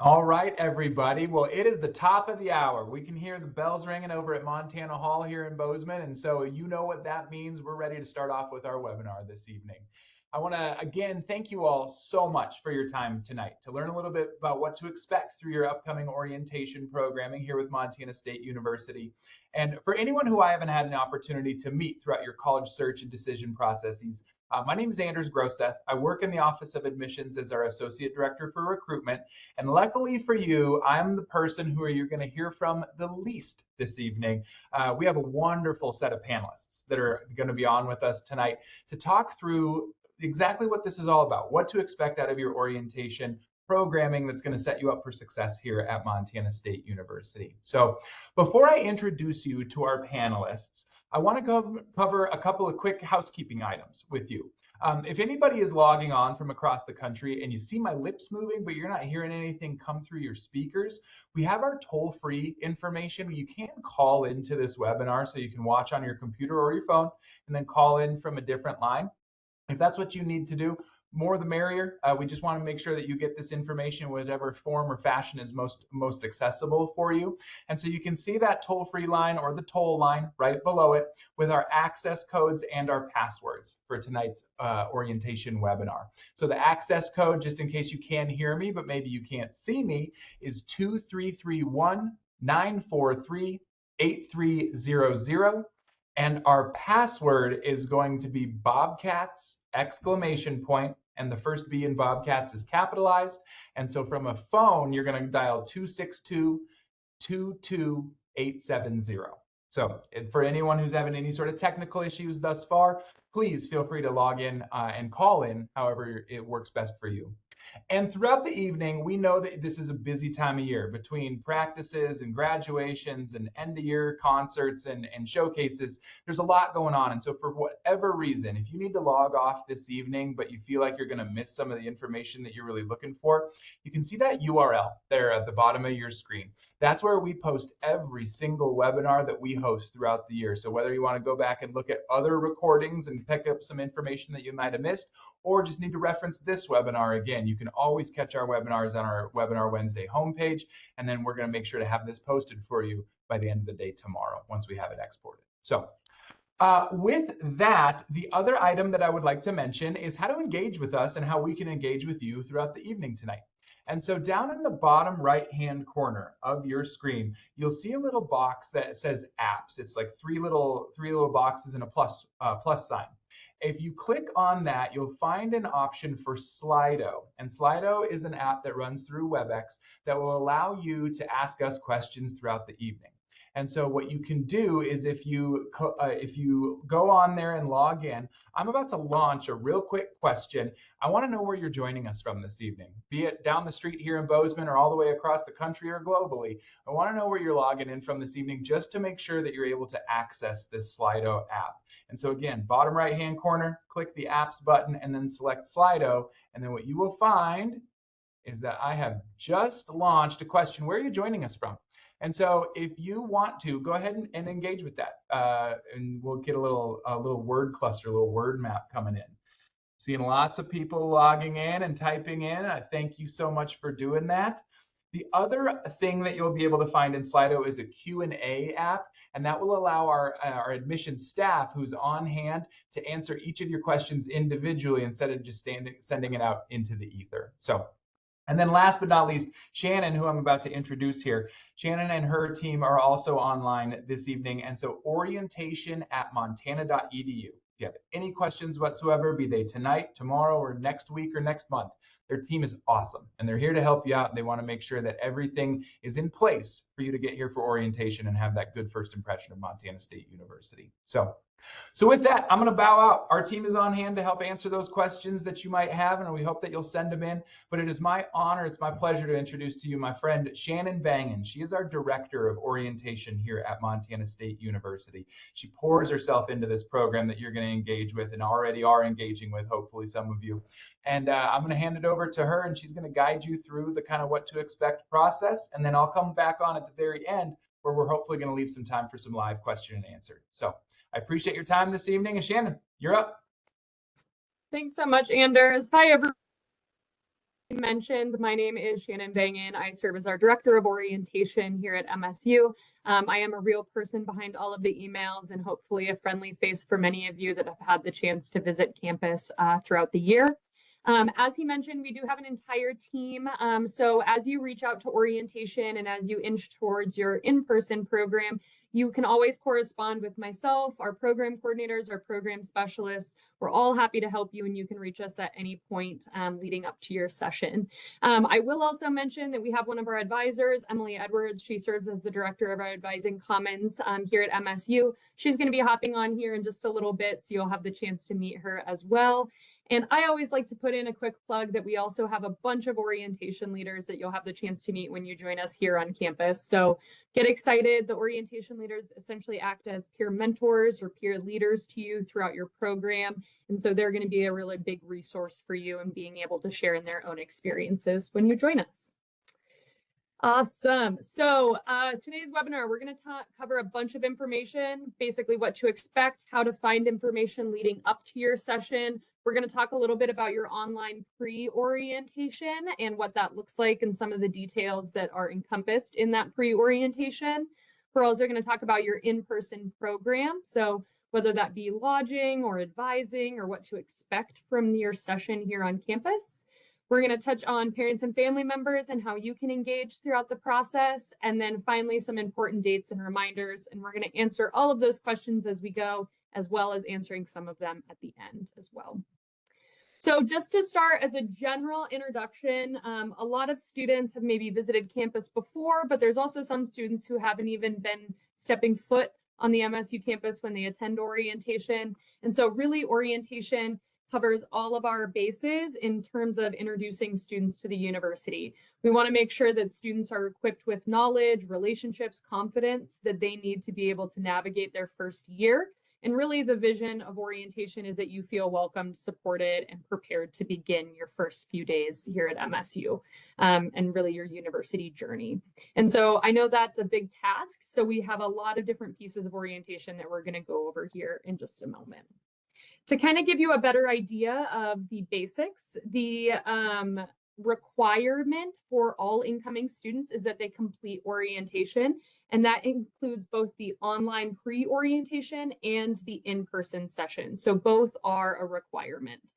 All right, everybody. Well, it is the top of the hour. We can hear the bells ringing over at Montana Hall here in Bozeman. And so you know what that means. We're ready to start off with our webinar this evening. I want to, again, thank you all so much for your time tonight to learn a little bit about what to expect through your upcoming orientation programming here with Montana State University. And for anyone who I haven't had an opportunity to meet throughout your college search and decision processes, my name is Anders Groseth. I work in the Office of Admissions as our Associate Director for Recruitment. And luckily for you, I'm the person who you're going to hear from the least this evening. We have a wonderful set of panelists that are going to be on with us tonight to talk through exactly what this is all about, what to expect out of your orientation programming that's going to set you up for success here at Montana State University. So before I introduce you to our panelists, I want to cover a couple of quick housekeeping items with you. If anybody is logging on from across the country and you see my lips moving, but you're not hearing anything come through your speakers, we have our toll-free information. You can call into this webinar, so you can watch on your computer or your phone and then call in from a different line. If that's what you need to do, more the merrier. We just want to make sure that you get this information in whatever form or fashion is most accessible for you. And so you can see that toll-free line or the toll line right below it with our access codes and our passwords for tonight's orientation webinar. So the access code, just in case you can hear me, but maybe you can't see me, is 2331-943-8300. And our password is going to be Bobcats ! And the first B in Bobcats is capitalized. And so from a phone, you're going to dial 262-22870. So for anyone who's having any sort of technical issues thus far, please feel free to log in and call in however it works best for you. And throughout the evening, we know that this is a busy time of year between practices and graduations and end-of-year concerts and showcases. There's a lot going on. And so for whatever reason, if you need to log off this evening, but you feel like you're going to miss some of the information that you're really looking for, you can see that URL there at the bottom of your screen. That's where we post every single webinar that we host throughout the year. So whether you want to go back and look at other recordings and pick up some information that you might have missed, or just need to reference this webinar again, you can always catch our webinars on our Webinar Wednesday homepage, and then we're going to make sure to have this posted for you by the end of the day tomorrow once we have it exported. So with that, the other item that I would like to mention is how to engage with us and how we can engage with you throughout the evening tonight. And so down in the bottom right-hand corner of your screen, you'll see a little box that says apps. It's like three little boxes and a plus sign. If you click on that, you'll find an option for Slido. And Slido is an app that runs through WebEx that will allow you to ask us questions throughout the evening. And so what you can do is if you go on there and log in, I'm about to launch a real quick question. I want to know where you're joining us from this evening, be it down the street here in Bozeman or all the way across the country or globally. I want to know where you're logging in from this evening just to make sure that you're able to access this Slido app. And so again, bottom right-hand corner, click the apps button and then select Slido. And then what you will find is that I have just launched a question. Where are you joining us from? And so if you want to, go ahead and engage with that. And we'll get a little word cluster, a little word map coming in. Seeing lots of people logging in and typing in. I thank you so much for doing that. The other thing that you'll be able to find in Slido is a Q&A app, and that will allow our admissions staff who's on hand to answer each of your questions individually instead of just sending it out into the ether. So. And then last but not least, Shannon, who I'm about to introduce here, Shannon and her team are also online this evening. And so orientation@montana.edu. If you have any questions whatsoever, be they tonight, tomorrow, or next week or next month, their team is awesome. And they're here to help you out. And they want to make sure that everything is in place for you to get here for orientation and have that good first impression of Montana State University. So with that, I'm going to bow out. Our team is on hand to help answer those questions that you might have, and we hope that you'll send them in. But it is my honor, it's my pleasure to introduce to you my friend Shannon Bangen. She is our Director of Orientation here at Montana State University. She pours herself into this program that you're going to engage with and already are engaging with, hopefully some of you. And I'm going to hand it over to her, and she's going to guide you through the kind of what to expect process. And then I'll come back on at the very end where we're hopefully going to leave some time for some live question and answer. So I appreciate your time this evening. And Shannon, you're up. Thanks so much, Anders. Hi, everyone. mentioned, my name is Shannon Bangan. I serve as our Director of Orientation here at MSU. I am a real person behind all of the emails and hopefully a friendly face for many of you that have had the chance to visit campus throughout the year. As he mentioned, we do have an entire team. So as you reach out to orientation and as you inch towards your in-person program, you can always correspond with myself, our program coordinators, our program specialists. We're all happy to help you, and you can reach us at any point leading up to your session. I will also mention that we have one of our advisors, Emily Edwards. She serves as the Director of our Advising Commons here at MSU. She's going to be hopping on here in just a little bit, so you'll have the chance to meet her as well. And I always like to put in a quick plug that we also have a bunch of orientation leaders that you'll have the chance to meet when you join us here on campus. So get excited. The orientation leaders essentially act as peer mentors or peer leaders to you throughout your program. And so they're going to be a really big resource for you in being able to share in their own experiences when you join us. Awesome. So today's webinar, we're going to cover a bunch of information, basically what to expect, how to find information leading up to your session. We're going to talk a little bit about your online pre-orientation and what that looks like and some of the details that are encompassed in that pre-orientation. We're also going to talk about your in-person program. So whether that be lodging or advising or what to expect from your session here on campus. We're going to touch on parents and family members and how you can engage throughout the process. And then finally, some important dates and reminders. And we're going to answer all of those questions as we go, as well as answering some of them at the end as well. So just to start as a general introduction, a lot of students have maybe visited campus before, but there's also some students who haven't even been stepping foot on the MSU campus when they attend orientation. And so really orientation covers all of our bases in terms of introducing students to the university. We want to make sure that students are equipped with knowledge, relationships, confidence that they need to be able to navigate their first year. And really the vision of orientation is that you feel welcomed, supported, and prepared to begin your first few days here at MSU and really your university journey. And so I know that's a big task. So we have a lot of different pieces of orientation that we're going to go over here in just a moment. To kind of give you a better idea of the basics, the requirement for all incoming students is that they complete orientation, and that includes both the online pre-orientation and the in-person session. So both are a requirement.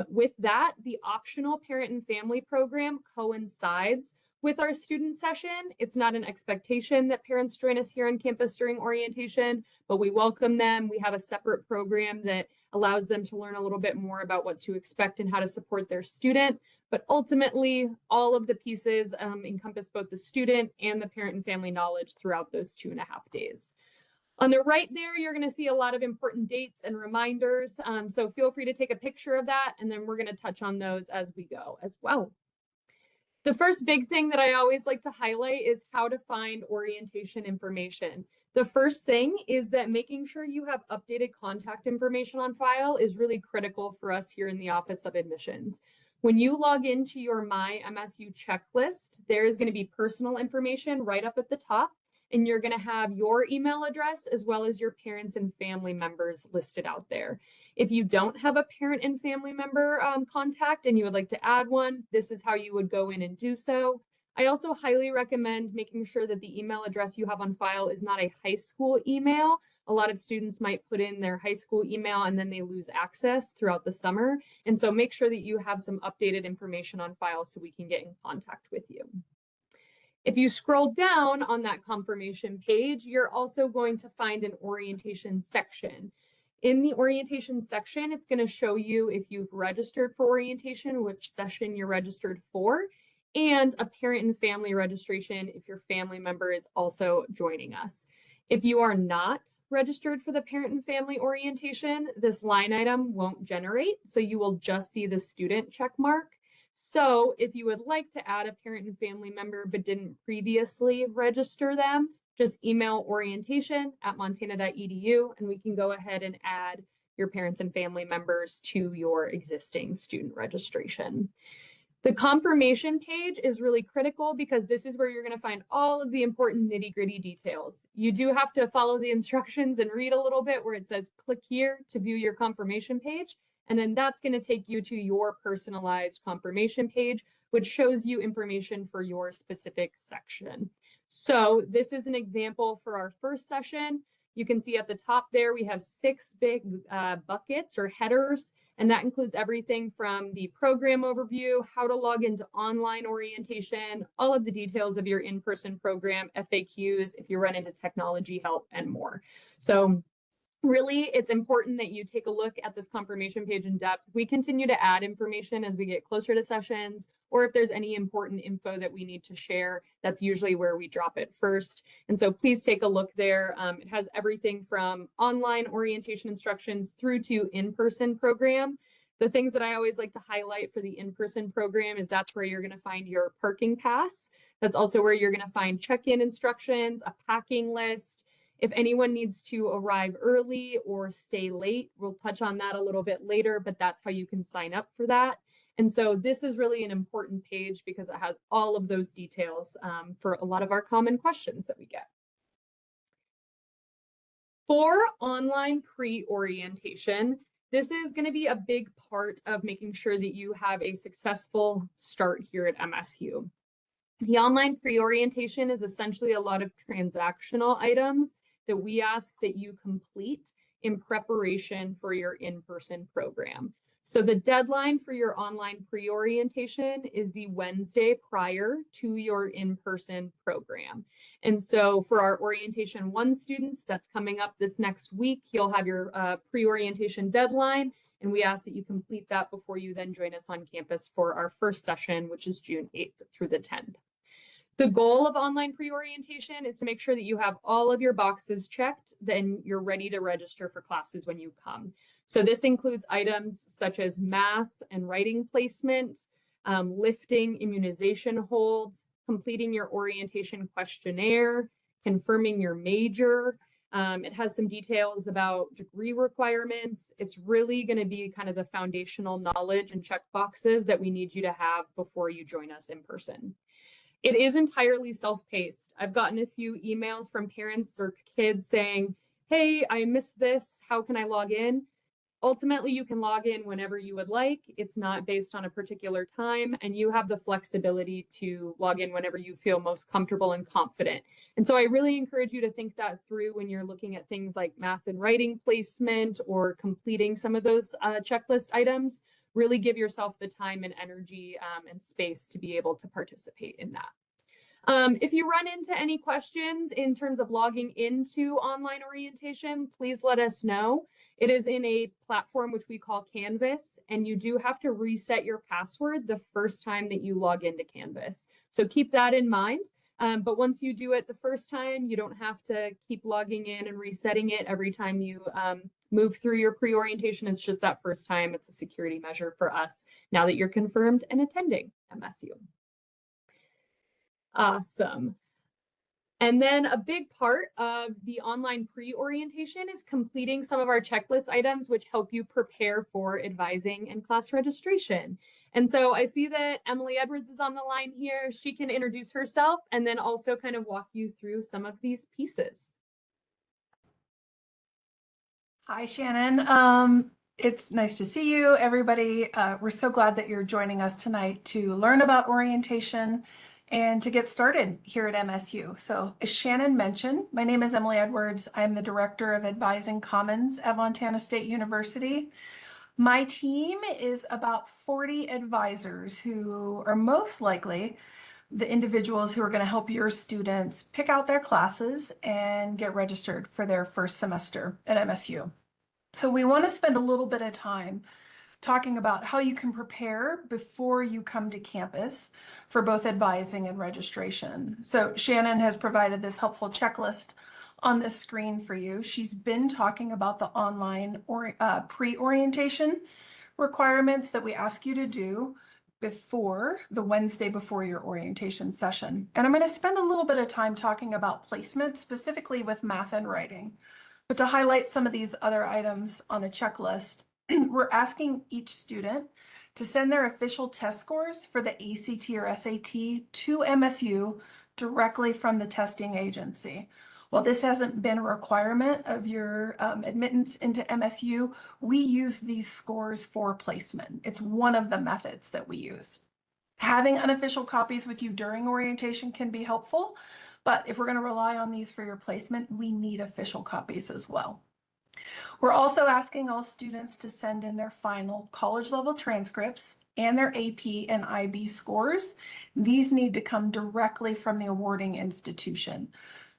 With that, the optional parent and family program coincides with our student session. It's not an expectation that parents join us here on campus during orientation, but we welcome them. We have a separate program that allows them to learn a little bit more about what to expect and how to support their student. But ultimately, all of the pieces encompass both the student and the parent and family knowledge throughout those 2.5 days. On the right there, you're going to see a lot of important dates and reminders. So feel free to take a picture of that, and then we're going to touch on those as we go as well. The first big thing that I always like to highlight is how to find orientation information. The first thing is that making sure you have updated contact information on file is really critical for us here in the Office of Admissions. When you log into your My MSU checklist, there is going to be personal information right up at the top, and you're going to have your email address as well as your parents and family members listed out there. If you don't have a parent and family member contact and you would like to add one, this is how you would go in and do so. I also highly recommend making sure that the email address you have on file is not a high school email. A lot of students might put in their high school email and then they lose access throughout the summer. And so make sure that you have some updated information on file so we can get in contact with you. If you scroll down on that confirmation page, you're also going to find an orientation section. In the orientation section, it's going to show you if you've registered for orientation, which session you're registered for, and a parent and family registration if your family member is also joining us. If you are not registered for the parent and family orientation, this line item won't generate, so you will just see the student check mark. So if you would like to add a parent and family member but didn't previously register them, just email orientation@montana.edu and we can go ahead and add your parents and family members to your existing student registration. The confirmation page is really critical because this is where you're going to find all of the important nitty-gritty details. You do have to follow the instructions and read a little bit where it says click here to view your confirmation page, And then that's going to take you to your personalized confirmation page, which shows you information for your specific section. So this is an example for our first session. You can see at the top there, we have 6 big buckets or headers, and that includes everything from the program overview, how to log into online orientation, all of the details of your in-person program, FAQs, if you run into technology help, and more. So really, it's important that you take a look at this confirmation page in depth. We continue to add information as we get closer to sessions, or if there's any important info that we need to share, that's usually where we drop it first. And so please take a look there. It has everything from online orientation instructions through to in-person program. The things that I always like to highlight for the in-person program is that's where you're going to find your parking pass. That's also where you're going to find check-in instructions, a packing list. If anyone needs to arrive early or stay late, we'll touch on that a little bit later, but that's how you can sign up for that. And so this is really an important page because it has all of those details for a lot of our common questions that we get. For online pre-orientation, this is going to be a big part of making sure that you have a successful start here at MSU. The online pre-orientation is essentially a lot of transactional items that we ask that you complete in preparation for your in-person program. So the deadline for your online pre-orientation is the Wednesday prior to your in-person program. And so for our Orientation 1 students, that's coming up this next week, you'll have your pre-orientation deadline, and we ask that you complete that before you then join us on campus for our first session, which is June 8th through the 10th. The goal of online pre-orientation is to make sure that you have all of your boxes checked, then you're ready to register for classes when you come. So this includes items such as math and writing placement, lifting immunization holds, completing your orientation questionnaire, confirming your major. It has some details about degree requirements. It's really going to be kind of the foundational knowledge and check boxes that we need you to have before you join us in person. It is entirely self-paced. I've gotten a few emails from parents or kids saying, hey, I missed this. How can I log in? Ultimately, you can log in whenever you would like. It's not based on a particular time, and you have the flexibility to log in whenever you feel most comfortable and confident. And so I really encourage you to think that through when you're looking at things like math and writing placement or completing some of those checklist items. Really give yourself the time and energy and space to be able to participate in that. If you run into any questions in terms of logging into online orientation, please let us know. It is in a platform which we call Canvas, and you do have to reset your password the first time that you log into Canvas. So keep that in mind. But once you do it the first time, you don't have to keep logging in and resetting it every time you move through your pre-orientation. It's just that first time. It's a security measure for us now that you're confirmed and attending MSU. Awesome. And then a big part of the online pre-orientation is completing some of our checklist items, which help you prepare for advising and class registration. And so I see that Emily Edwards is on the line here. She can introduce herself and then also kind of walk you through some of these pieces. Hi, Shannon. It's nice to see you, everybody. We're so glad that you're joining us tonight to learn about orientation and to get started here at MSU. So as Shannon mentioned, my name is Emily Edwards. I'm the Director of Advising Commons at Montana State University. My team is about 40 advisors who are most likely the individuals who are going to help your students pick out their classes and get registered for their first semester at MSU. So we want to spend a little bit of time talking about how you can prepare before you come to campus for both advising and registration. So Shannon has provided this helpful checklist on the screen for you. She's been talking about the online or pre-orientation requirements that we ask you to do before the Wednesday before your orientation session. And I'm going to spend a little bit of time talking about placement, specifically with math and writing. But to highlight some of these other items on the checklist, we're asking each student to send their official test scores for the ACT or SAT to MSU directly from the testing agency. While this hasn't been a requirement of your admittance into MSU, we use these scores for placement. It's one of the methods that we use. Having unofficial copies with you during orientation can be helpful, but if we're going to rely on these for your placement, we need official copies as well. We're also asking all students to send in their final college level transcripts and their AP and IB scores. These need to come directly from the awarding institution.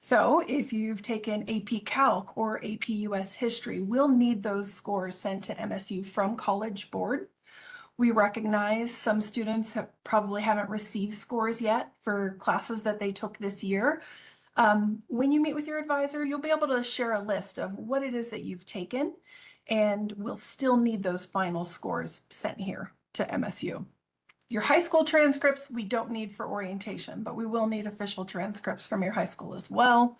So if you've taken AP Calc or AP US History, we'll need those scores sent to MSU from College Board. We recognize some students probably haven't received scores yet for classes that they took this year. When you meet with your advisor, you'll be able to share a list of what it is that you've taken, and we'll still need those final scores sent here to MSU. Your high school transcripts, we don't need for orientation, but we will need official transcripts from your high school as well.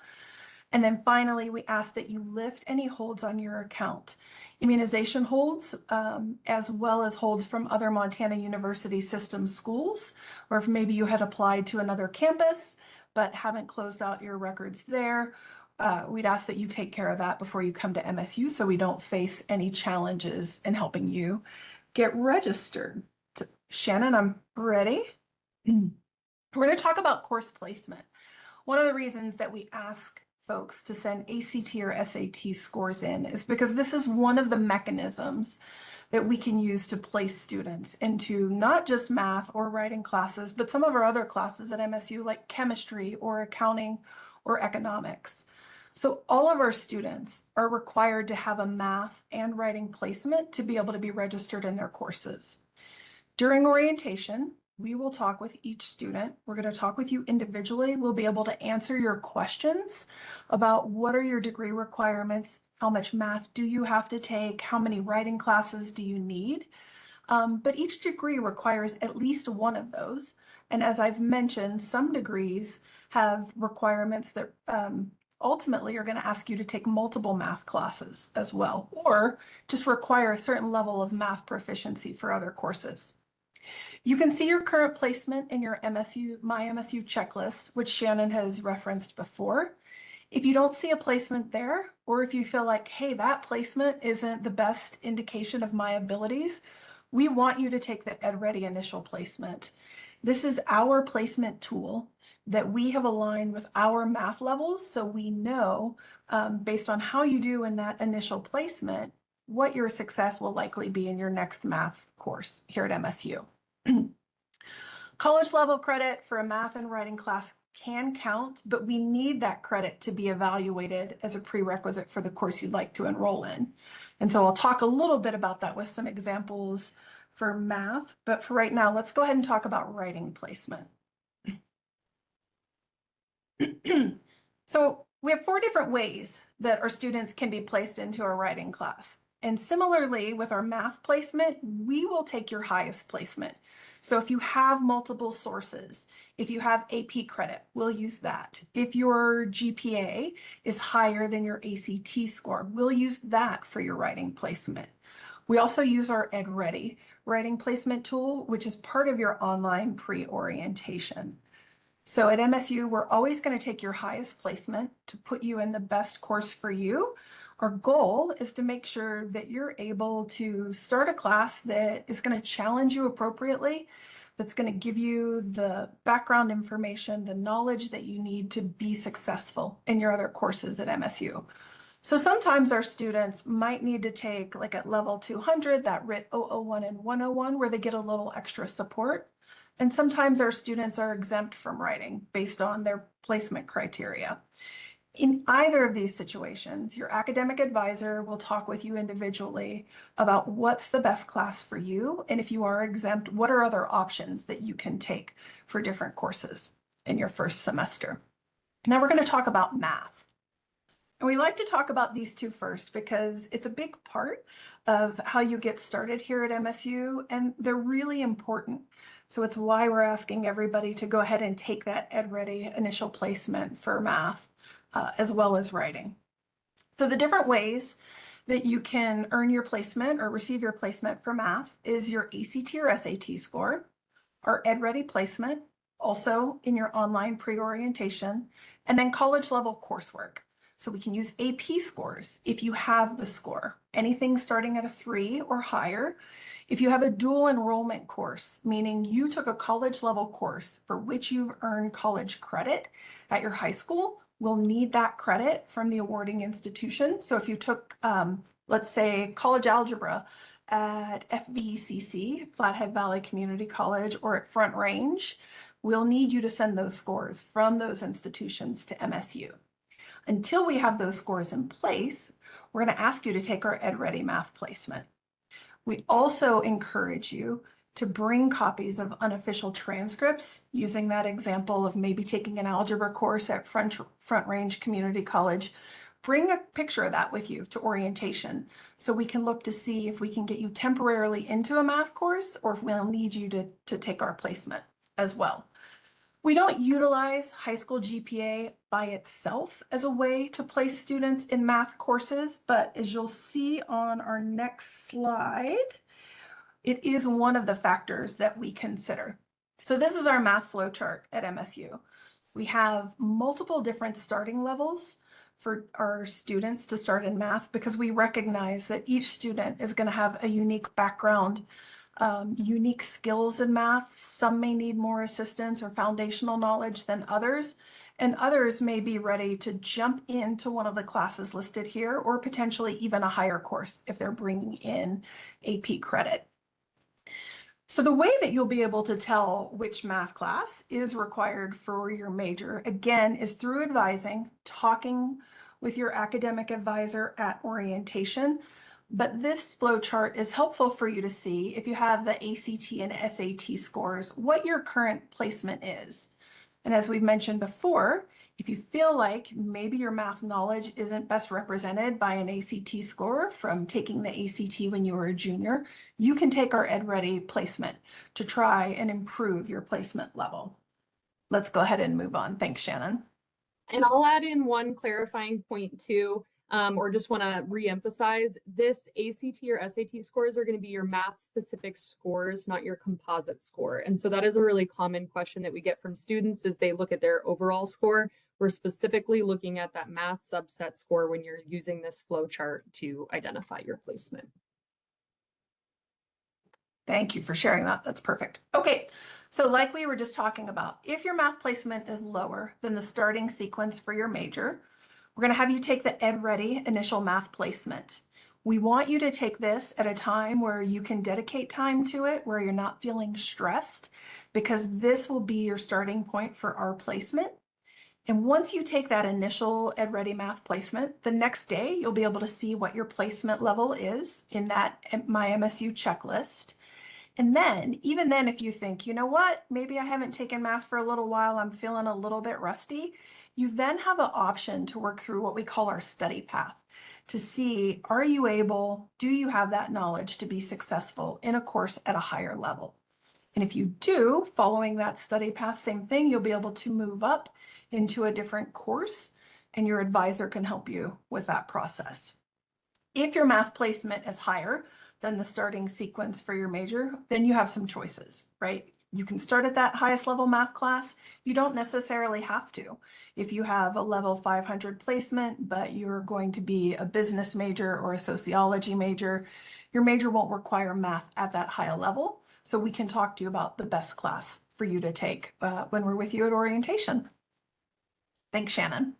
And then finally, we ask that you lift any holds on your account. Immunization holds, as well as holds from other Montana University system schools, or if maybe you had applied to another campus, but haven't closed out your records there, we'd ask that you take care of that before you come to MSU so we don't face any challenges in helping you get registered. So, Shannon, I'm ready. We're going to talk about course placement. One of the reasons that we ask folks to send ACT or SAT scores in is because this is one of the mechanisms that we can use to place students into not just math or writing classes, but some of our other classes at MSU like chemistry or accounting or economics. So all of our students are required to have a math and writing placement to be able to be registered in their courses. During orientation, we will talk with each student. We're going to talk with you individually. We'll be able to answer your questions about what are your degree requirements, how much math do you have to take, how many writing classes do you need. But each degree requires at least one of those. And as I've mentioned, some degrees have requirements that ultimately are going to ask you to take multiple math classes as well, or just require a certain level of math proficiency for other courses. You can see your current placement in your My MSU checklist, which Shannon has referenced before. If you don't see a placement there, or if you feel like, hey, that placement isn't the best indication of my abilities, we want you to take the EdReady initial placement. This is our placement tool that we have aligned with our math levels, so we know, based on how you do in that initial placement, what your success will likely be in your next math course here at MSU. College level credit for a math and writing class can count, but we need that credit to be evaluated as a prerequisite for the course you'd like to enroll in. And so I'll talk a little bit about that with some examples for math, but for right now, let's go ahead and talk about writing placement. So we have 4 different ways that our students can be placed into our writing class. And similarly with our math placement, we will take your highest placement. So if you have multiple sources, if you have AP credit, we'll use that. If your GPA is higher than your ACT score, we'll use that for your writing placement. We also use our EdReady writing placement tool, which is part of your online pre-orientation. So at MSU, we're always going to take your highest placement to put you in the best course for you. Our goal is to make sure that you're able to start a class that is going to challenge you appropriately, that's going to give you the background information, the knowledge that you need to be successful in your other courses at MSU. So sometimes our students might need to take, like at level 200, that RIT 001 and 101, where they get a little extra support. And sometimes our students are exempt from writing based on their placement criteria. In either of these situations, your academic advisor will talk with you individually about what's the best class for you. And if you are exempt, what are other options that you can take for different courses in your first semester. Now we're going to talk about math. And we like to talk about these two first because it's a big part of how you get started here at MSU, and they're really important. So it's why we're asking everybody to go ahead and take that EdReady initial placement for math, as well as writing. So the different ways that you can earn your placement or receive your placement for math is your ACT or SAT score, our EdReady placement, also in your online pre-orientation, and then college level coursework. So we can use AP scores if you have the score, anything starting at a 3 or higher. If you have a dual enrollment course, meaning you took a college level course for which you've earned college credit at your high school, we'll need that credit from the awarding institution. So if you took, let's say, college algebra at FVCC, Flathead Valley Community College, or at Front Range, we'll need you to send those scores from those institutions to MSU. Until we have those scores in place, we're going to ask you to take our EdReady math placement. We also encourage you to bring copies of unofficial transcripts, using that example of maybe taking an algebra course at Front Range Community College. Bring a picture of that with you to orientation so we can look to see if we can get you temporarily into a math course or if we'll need you to take our placement as well. We don't utilize high school GPA by itself as a way to place students in math courses, but as you'll see on our next slide, it is one of the factors that we consider. So this is our math flow chart at MSU. We have multiple different starting levels for our students to start in math because we recognize that each student is going to have a unique background, unique skills in math. Some may need more assistance or foundational knowledge than others, and others may be ready to jump into one of the classes listed here or potentially even a higher course if they're bringing in AP credit. So the way that you'll be able to tell which math class is required for your major, again, is through advising, talking with your academic advisor at orientation. But this flow chart is helpful for you to see if you have the ACT and SAT scores, what your current placement is. And as we've mentioned before, if you feel like maybe your math knowledge isn't best represented by an ACT score from taking the ACT when you were a junior, you can take our EdReady placement to try and improve your placement level. Let's go ahead and move on. Thanks, Shannon. And I'll add in one clarifying point too, or just want to reemphasize, this ACT or SAT scores are going to be your math specific scores, not your composite score. And so that is a really common question that we get from students as they look at their overall score. We're specifically looking at that math subset score when you're using this flow chart to identify your placement. Thank you for sharing that. That's perfect. Okay, so like we were just talking about, if your math placement is lower than the starting sequence for your major, we're going to have you take the EdReady initial math placement. We want you to take this at a time where you can dedicate time to it, where you're not feeling stressed, because this will be your starting point for our placement. And once you take that initial EdReady math placement, the next day you'll be able to see what your placement level is in that My MSU checklist. And then, even then, if you think, you know what, maybe I haven't taken math for a little while, I'm feeling a little bit rusty, you then have an option to work through what we call our study path to see, are you able, do you have that knowledge to be successful in a course at a higher level? And if you do, following that study path, same thing, you'll be able to move up into a different course and your advisor can help you with that process. If your math placement is higher than the starting sequence for your major, then you have some choices, right? You can start at that highest level math class. You don't necessarily have to. If you have a level 500 placement, but you're going to be a business major or a sociology major, your major won't require math at that high level. So we can talk to you about the best class for you to take when we're with you at orientation. Thanks, Shannon.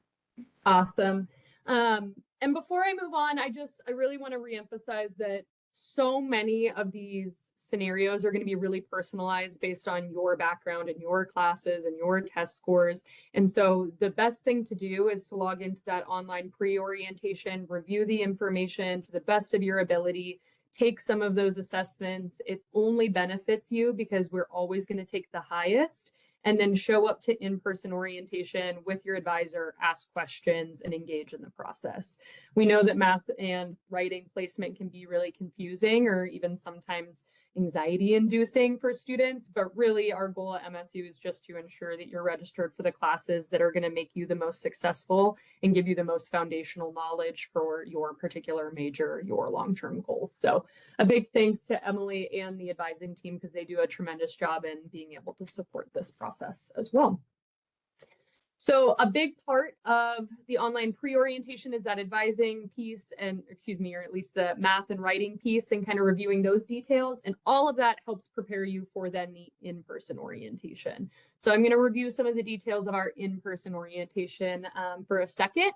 Awesome. And before I move on, I really want to reemphasize that so many of these scenarios are going to be really personalized based on your background and your classes and your test scores. And so the best thing to do is to log into that online pre-orientation, review the information to the best of your ability, take some of those assessments. It only benefits you because we're always going to take the highest, and then show up to in-person orientation with your advisor, ask questions, and engage in the process. We know that math and writing placement can be really confusing or even sometimes anxiety-inducing for students, but really our goal at MSU is just to ensure that you're registered for the classes that are going to make you the most successful and give you the most foundational knowledge for your particular major, your long-term goals. So a big thanks to Emily and the advising team because they do a tremendous job in being able to support this process as well. So a big part of the online pre-orientation is that advising piece and, or at least the math and writing piece and kind of reviewing those details. And all of that helps prepare you for then the in-person orientation. So I'm going to review some of the details of our in-person orientation for a second.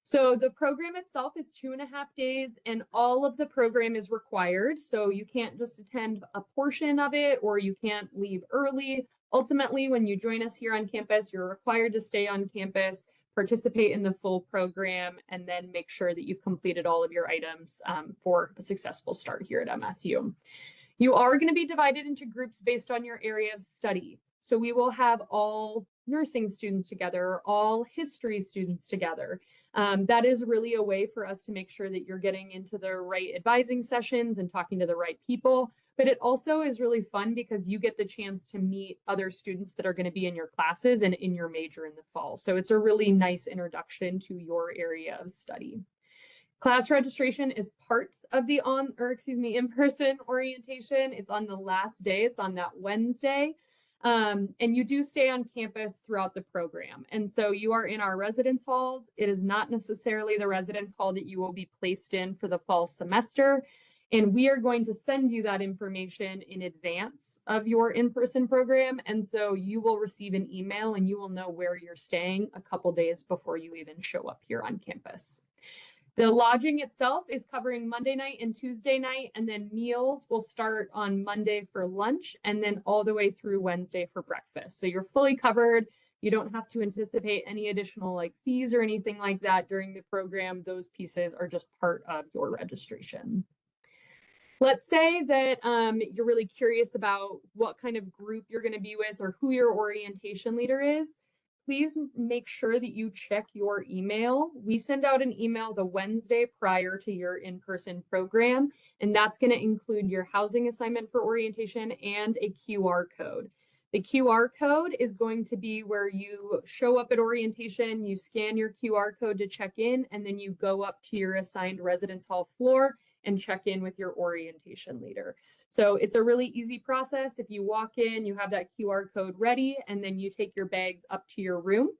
So the program itself is 2.5 days and all of the program is required. So you can't just attend a portion of it or you can't leave early. Ultimately, when you join us here on campus, you're required to stay on campus, participate in the full program, and then make sure that you've completed all of your items for a successful start here at MSU. You are going to be divided into groups based on your area of study. So we will have all nursing students together, all history students together. That is really a way for us to make sure that you're getting into the right advising sessions and talking to the right people. But it also is really fun because you get the chance to meet other students that are going to be in your classes and in your major in the fall. So it's a really nice introduction to your area of study. Class registration is part of the in-person orientation. It's on the last day. It's on that Wednesday. And you do stay on campus throughout the program. And so you are in our residence halls. It is not necessarily the residence hall that you will be placed in for the fall semester. And we are going to send you that information in advance of your in-person program. And so you will receive an email and you will know where you're staying a couple days before you even show up here on campus. The lodging itself is covering Monday night and Tuesday night, and then meals will start on Monday for lunch and then all the way through Wednesday for breakfast. So you're fully covered. You don't have to anticipate any additional fees or anything like that during the program. Those pieces are just part of your registration. Let's say that you're really curious about what kind of group you're going to be with or who your orientation leader is. Please make sure that you check your email. We send out an email the Wednesday prior to your in-person program, and that's going to include your housing assignment for orientation and a QR code. The QR code is going to be where you show up at orientation, you scan your QR code to check in, and then you go up to your assigned residence hall floor and check in with your orientation leader. So it's a really easy process. If you walk in, you have that QR code ready, and then you take your bags up to your room.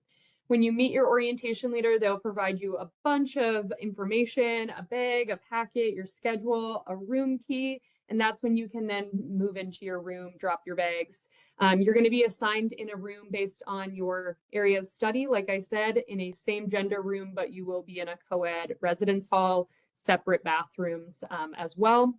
When you meet your orientation leader, they'll provide you a bunch of information, a bag, a packet, your schedule, a room key, and that's when you can then move into your room, drop your bags. You're going to be assigned in a room based on your area of study, like I said, in a same gender room, but you will be in a co-ed residence hall, separate bathrooms as well.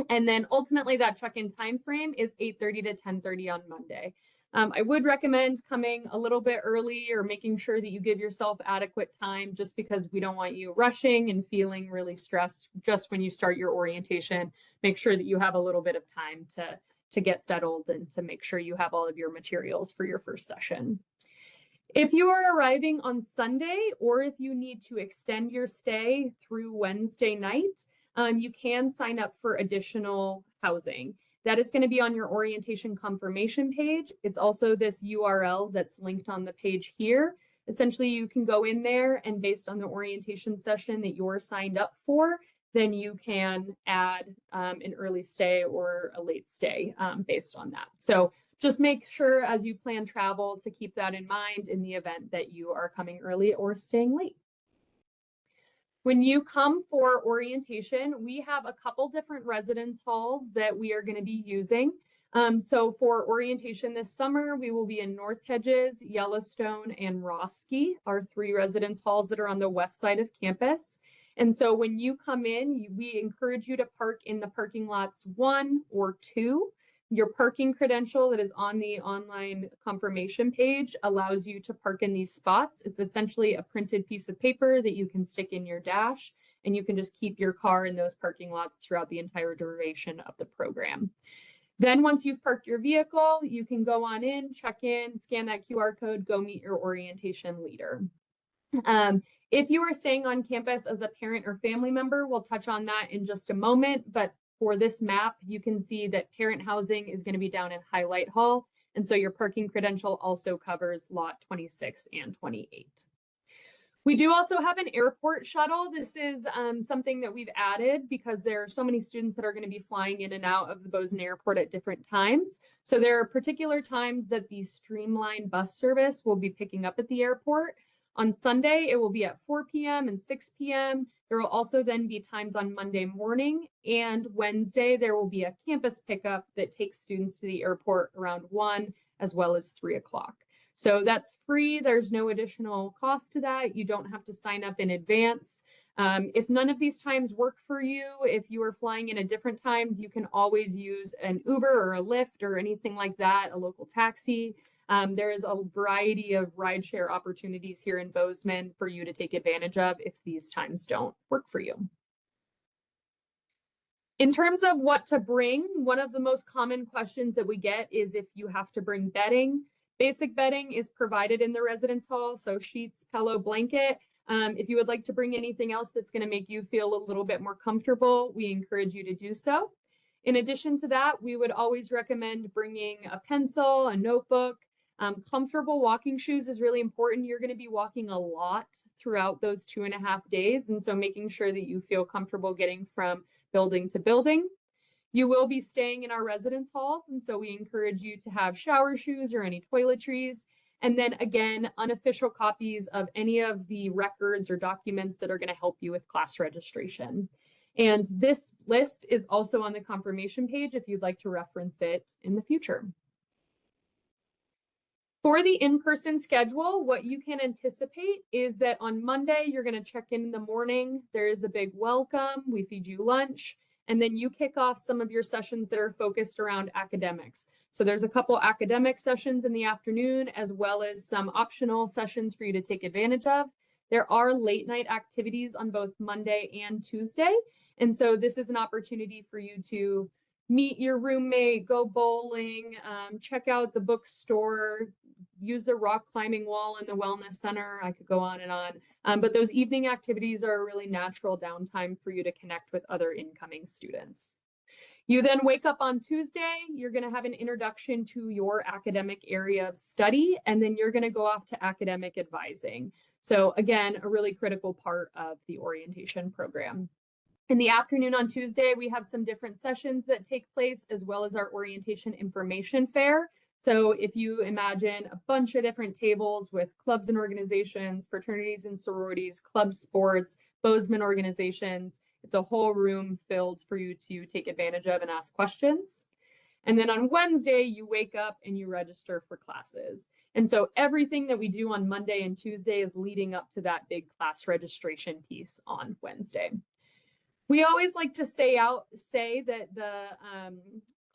And then ultimately that check-in time frame is 8:30 to 10:30 on Monday. I would recommend coming a little bit early or making sure that you give yourself adequate time, just because we don't want you rushing and feeling really stressed just when you start your orientation. Make sure that you have a little bit of time to get settled and to make sure you have all of your materials for your first session. If you are arriving on Sunday, or if you need to extend your stay through Wednesday night, you can sign up for additional housing. That is going to be on your orientation confirmation page. It's also this URL that's linked on the page here. Essentially, you can go in there and based on the orientation session that you're signed up for, then you can add an early stay or a late stay based on that. So just make sure as you plan travel to keep that in mind in the event that you are coming early or staying late. When you come for orientation, we have a couple different residence halls that we are going to be using. So for orientation this summer, we will be in North Hedges, Yellowstone, and Roski, our 3 residence halls that are on the west side of campus. And so when you come in, we encourage you to park in the parking lots 1 or 2. Your parking credential that is on the online confirmation page allows you to park in these spots. It's essentially a printed piece of paper that you can stick in your dash, and you can just keep your car in those parking lots throughout the entire duration of the program. Then once you've parked your vehicle, you can go on in, check in, scan that QR code, go meet your orientation leader. If you are staying on campus as a parent or family member, we'll touch on that in just a moment, but for this map, you can see that parent housing is going to be down in Highlight Hall. And so your parking credential also covers lot 26 and 28. We do also have an airport shuttle. This is something that we've added because there are so many students that are going to be flying in and out of the Bozeman Airport at different times. So there are particular times that the Streamline bus service will be picking up at the airport. On Sunday, it will be at 4 p.m. and 6 p.m. There will also then be times on Monday morning and Wednesday. There will be a campus pickup that takes students to the airport around 1 as well as 3 o'clock. So that's free. There's no additional cost to that. You don't have to sign up in advance. If none of these times work for you, if you are flying in at different times, you can always use an Uber or a Lyft or anything like that, a local taxi. There is a variety of rideshare opportunities here in Bozeman for you to take advantage of if these times don't work for you. In terms of what to bring, one of the most common questions that we get is if you have to bring bedding. Basic bedding is provided in the residence hall, so sheets, pillow, blanket. If you would like to bring anything else that's going to make you feel a little bit more comfortable, we encourage you to do so. In addition to that, we would always recommend bringing a pencil, a notebook. Comfortable walking shoes is really important. You're going to be walking a lot throughout those 2.5 days, and so making sure that you feel comfortable getting from building to building. You will be staying in our residence halls, and so we encourage you to have shower shoes or any toiletries. And then again, unofficial copies of any of the records or documents that are going to help you with class registration. And this list is also on the confirmation page if you'd like to reference it in the future. For the in-person schedule, what you can anticipate is that on Monday, you're going to check in the morning. There is a big welcome. We feed you lunch. And then you kick off some of your sessions that are focused around academics. So there's a couple academic sessions in the afternoon, as well as some optional sessions for you to take advantage of. There are late night activities on both Monday and Tuesday. And so this is an opportunity for you to meet your roommate, go bowling, check out the bookstore, use the rock climbing wall in the wellness center. I could go on and on. But those evening activities are a really natural downtime for you to connect with other incoming students. You then wake up on Tuesday, you're going to have an introduction to your academic area of study, and then you're going to go off to academic advising. So again, a really critical part of the orientation program. In the afternoon on Tuesday, we have some different sessions that take place, as well as our orientation information fair. So if you imagine a bunch of different tables with clubs and organizations, fraternities and sororities, club sports, Bozeman organizations, it's a whole room filled for you to take advantage of and ask questions. And then on Wednesday, you wake up and you register for classes. And so everything that we do on Monday and Tuesday is leading up to that big class registration piece on Wednesday. We always like to say that the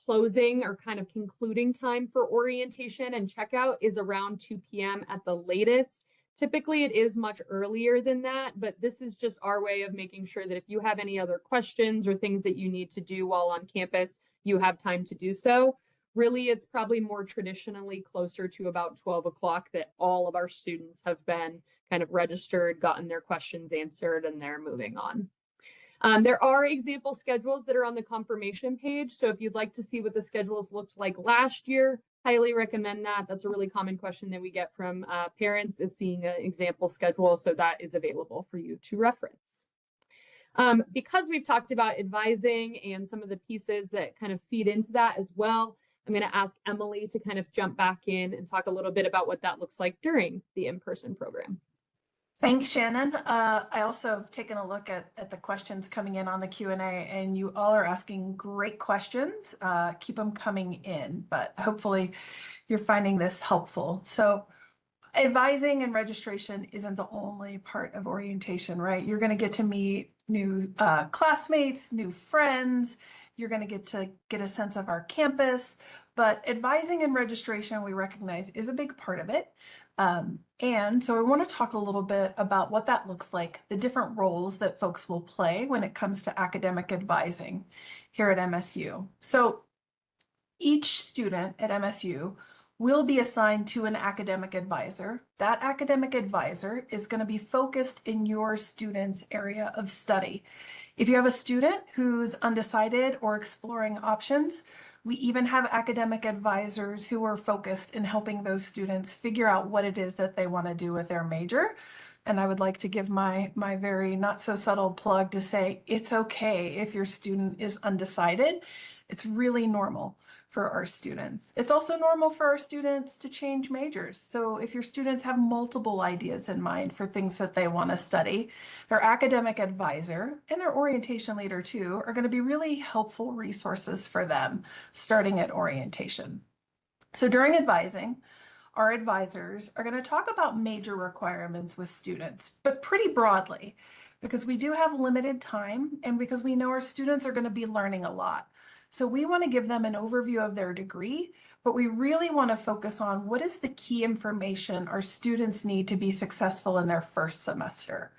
closing or kind of concluding time for orientation and checkout is around 2 p.m. at the latest. Typically, it is much earlier than that, but this is just our way of making sure that if you have any other questions or things that you need to do while on campus, you have time to do so. Really, it's probably more traditionally closer to about 12 o'clock that all of our students have been kind of registered, gotten their questions answered, and they're moving on. There are example schedules that are on the confirmation page. So if you'd like to see what the schedules looked like last year, highly recommend that. That's a really common question that we get from parents, is seeing an example schedule. So that is available for you to reference. Because we've talked about advising and some of the pieces that kind of feed into that as well, I'm going to ask Emily to kind of jump back in and talk a little bit about what that looks like during the in-person program. Thanks, Shannon. I also have taken a look at the questions coming in on the Q&A, and you all are asking great questions. Keep them coming in, but hopefully you're finding this helpful. So advising and registration isn't the only part of orientation, right? You're going to get to meet new classmates, new friends. You're going to get a sense of our campus, but advising and registration, we recognize, is a big part of it. And so I want to talk a little bit about what that looks like, the different roles that folks will play when it comes to academic advising here at MSU. So each student at MSU will be assigned to an academic advisor. That academic advisor is going to be focused in your student's area of study. If you have a student who's undecided or exploring options, we even have academic advisors who are focused in helping those students figure out what it is that they want to do with their major. And I would like to give my very not so subtle plug to say it's okay if your student is undecided. It's really normal for our students. It's also normal for our students to change majors. So if your students have multiple ideas in mind for things that they want to study, their academic advisor and their orientation leader too are going to be really helpful resources for them starting at orientation. So during advising, our advisors are going to talk about major requirements with students, but pretty broadly, because we do have limited time and because we know our students are going to be learning a lot. So we want to give them an overview of their degree, but we really want to focus on what is the key information our students need to be successful in their first semester.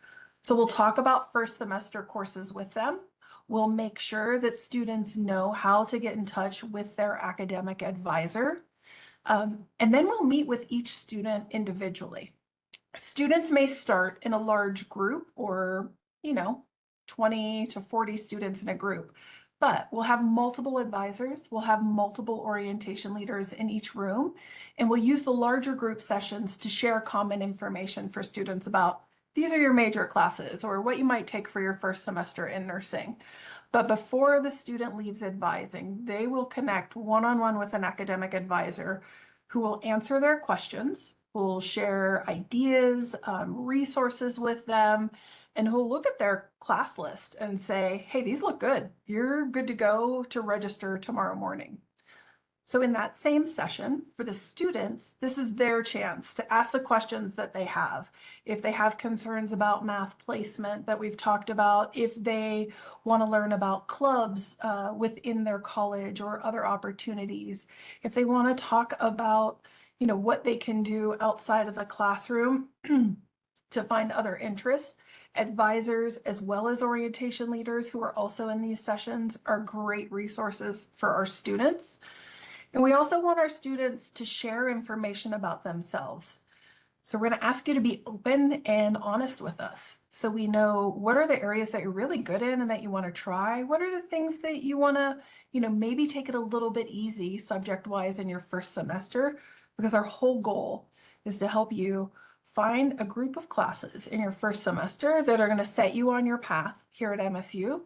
So we'll talk about first semester courses with them. We'll make sure that students know how to get in touch with their academic advisor. And then we'll meet with each student individually. Students may start in a large group or, 20 to 40 students in a group, but we'll have multiple advisors, we'll have multiple orientation leaders in each room, and we'll use the larger group sessions to share common information for students about these are your major classes or what you might take for your first semester in nursing. But before the student leaves advising, they will connect one-on-one with an academic advisor who will answer their questions, who will share ideas, resources with them, and who'll look at their class list and say, hey, these look good. You're good to go to register tomorrow morning. So in that same session, for the students, this is their chance to ask the questions that they have. If they have concerns about math placement that we've talked about, if they want to learn about clubs within their college or other opportunities, if they want to talk about, what they can do outside of the classroom to find other interests, advisors as well as orientation leaders who are also in these sessions are great resources for our students. And we also want our students to share information about themselves. So we're going to ask you to be open and honest with us. So we know what are the areas that you're really good in and that you want to try. What are the things that you want to, maybe take it a little bit easy subject-wise in your first semester, because our whole goal is to help you find a group of classes in your first semester that are going to set you on your path here at MSU.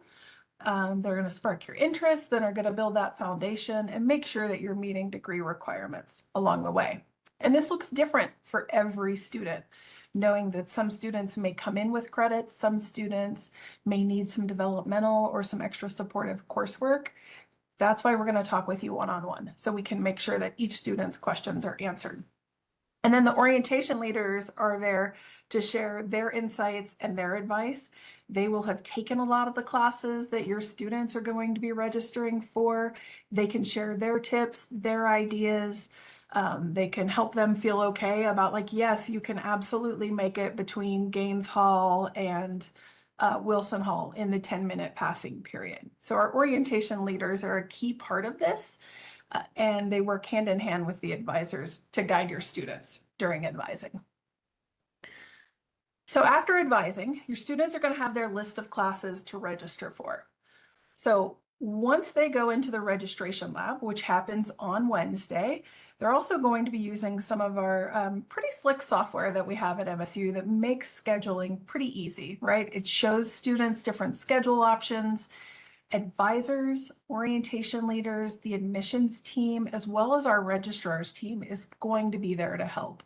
They're going to spark your interest, then are going to build that foundation and make sure that you're meeting degree requirements along the way. And this looks different for every student, knowing that some students may come in with credits, some students may need some developmental or some extra supportive coursework. That's why we're going to talk with you one-on-one, so we can make sure that each student's questions are answered. And then the orientation leaders are there to share their insights and their advice. They will have taken a lot of the classes that your students are going to be registering for. They can share their tips, their ideas. They can help them feel okay about like, yes, you can absolutely make it between Gaines Hall and Wilson Hall in the 10-minute passing period. So our orientation leaders are a key part of this. And they work hand in hand with the advisors to guide your students during advising. So after advising, your students are going to have their list of classes to register for. So once they go into the registration lab, which happens on Wednesday, they're also going to be using some of our pretty slick software that we have at MSU that makes scheduling pretty easy, right? It shows students different schedule options. Advisors, orientation leaders, the admissions team, as well as our registrar's team is going to be there to help.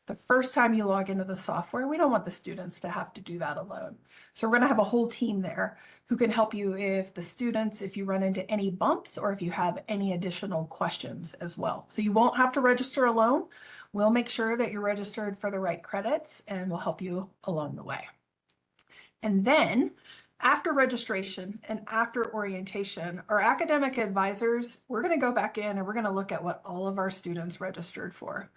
The first time you log into the software, we don't want the students to have to do that alone. So we're going to have a whole team there who can help you if you run into any bumps or if you have any additional questions as well. So you won't have to register alone. We'll make sure that you're registered for the right credits and we'll help you along the way. And then after registration and after orientation, our academic advisors, we're going to go back in and we're going to look at what all of our students registered for.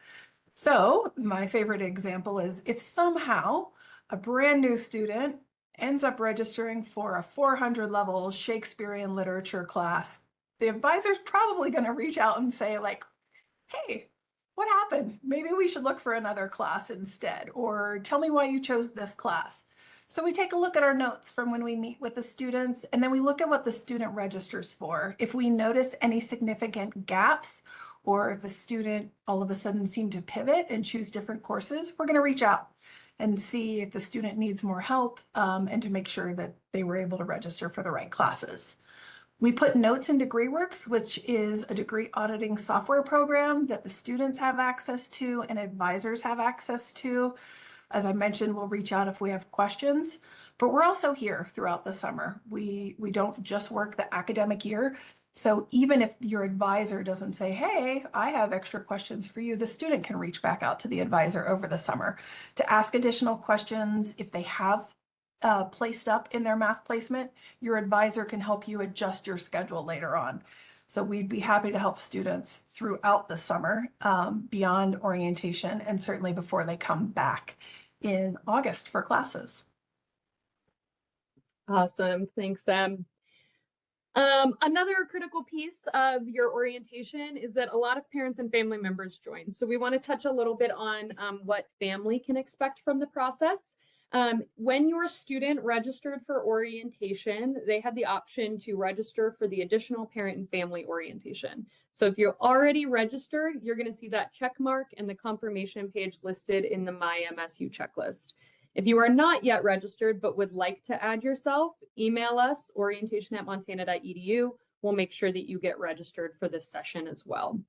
So my favorite example is if somehow a brand new student ends up registering for a 400 level Shakespearean literature class, the advisor's probably going to reach out and say like, hey, what happened? Maybe we should look for another class instead, or tell me why you chose this class. So we take a look at our notes from when we meet with the students, and then we look at what the student registers for. If we notice any significant gaps, or if a student all of a sudden seemed to pivot and choose different courses, we're going to reach out and see if the student needs more help, and to make sure that they were able to register for the right classes. We put Notes in DegreeWorks, which is a degree auditing software program that the students have access to and advisors have access to. As I mentioned, we'll reach out if we have questions, but we're also here throughout the summer. We don't just work the academic year. So even if your advisor doesn't say, hey, I have extra questions for you, the student can reach back out to the advisor over the summer to ask additional questions. If they have placed up in their math placement, your advisor can help you adjust your schedule later on. So we'd be happy to help students throughout the summer, beyond orientation, and certainly before they come back in August for classes. Awesome. Thanks, Sam. Another critical piece of your orientation is that a lot of parents and family members join. So we want to touch a little bit on what family can expect from the process. When your student registered for orientation, they had the option to register for the additional parent and family orientation. So if you're already registered, you're going to see that check mark and the confirmation page listed in the My MSU checklist. If you are not yet registered but would like to add yourself, email us orientation@montana.edu. We'll make sure that you get registered for this session as well.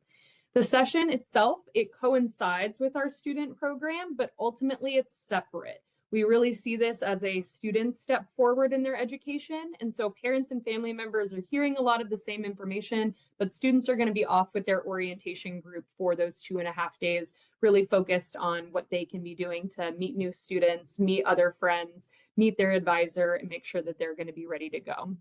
The session itself, it coincides with our student program, but ultimately it's separate. We really see this as a student step forward in their education. And so parents and family members are hearing a lot of the same information, but students are going to be off with their orientation group for those 2.5 days, really focused on what they can be doing to meet new students, meet other friends, meet their advisor, and make sure that they're going to be ready to go.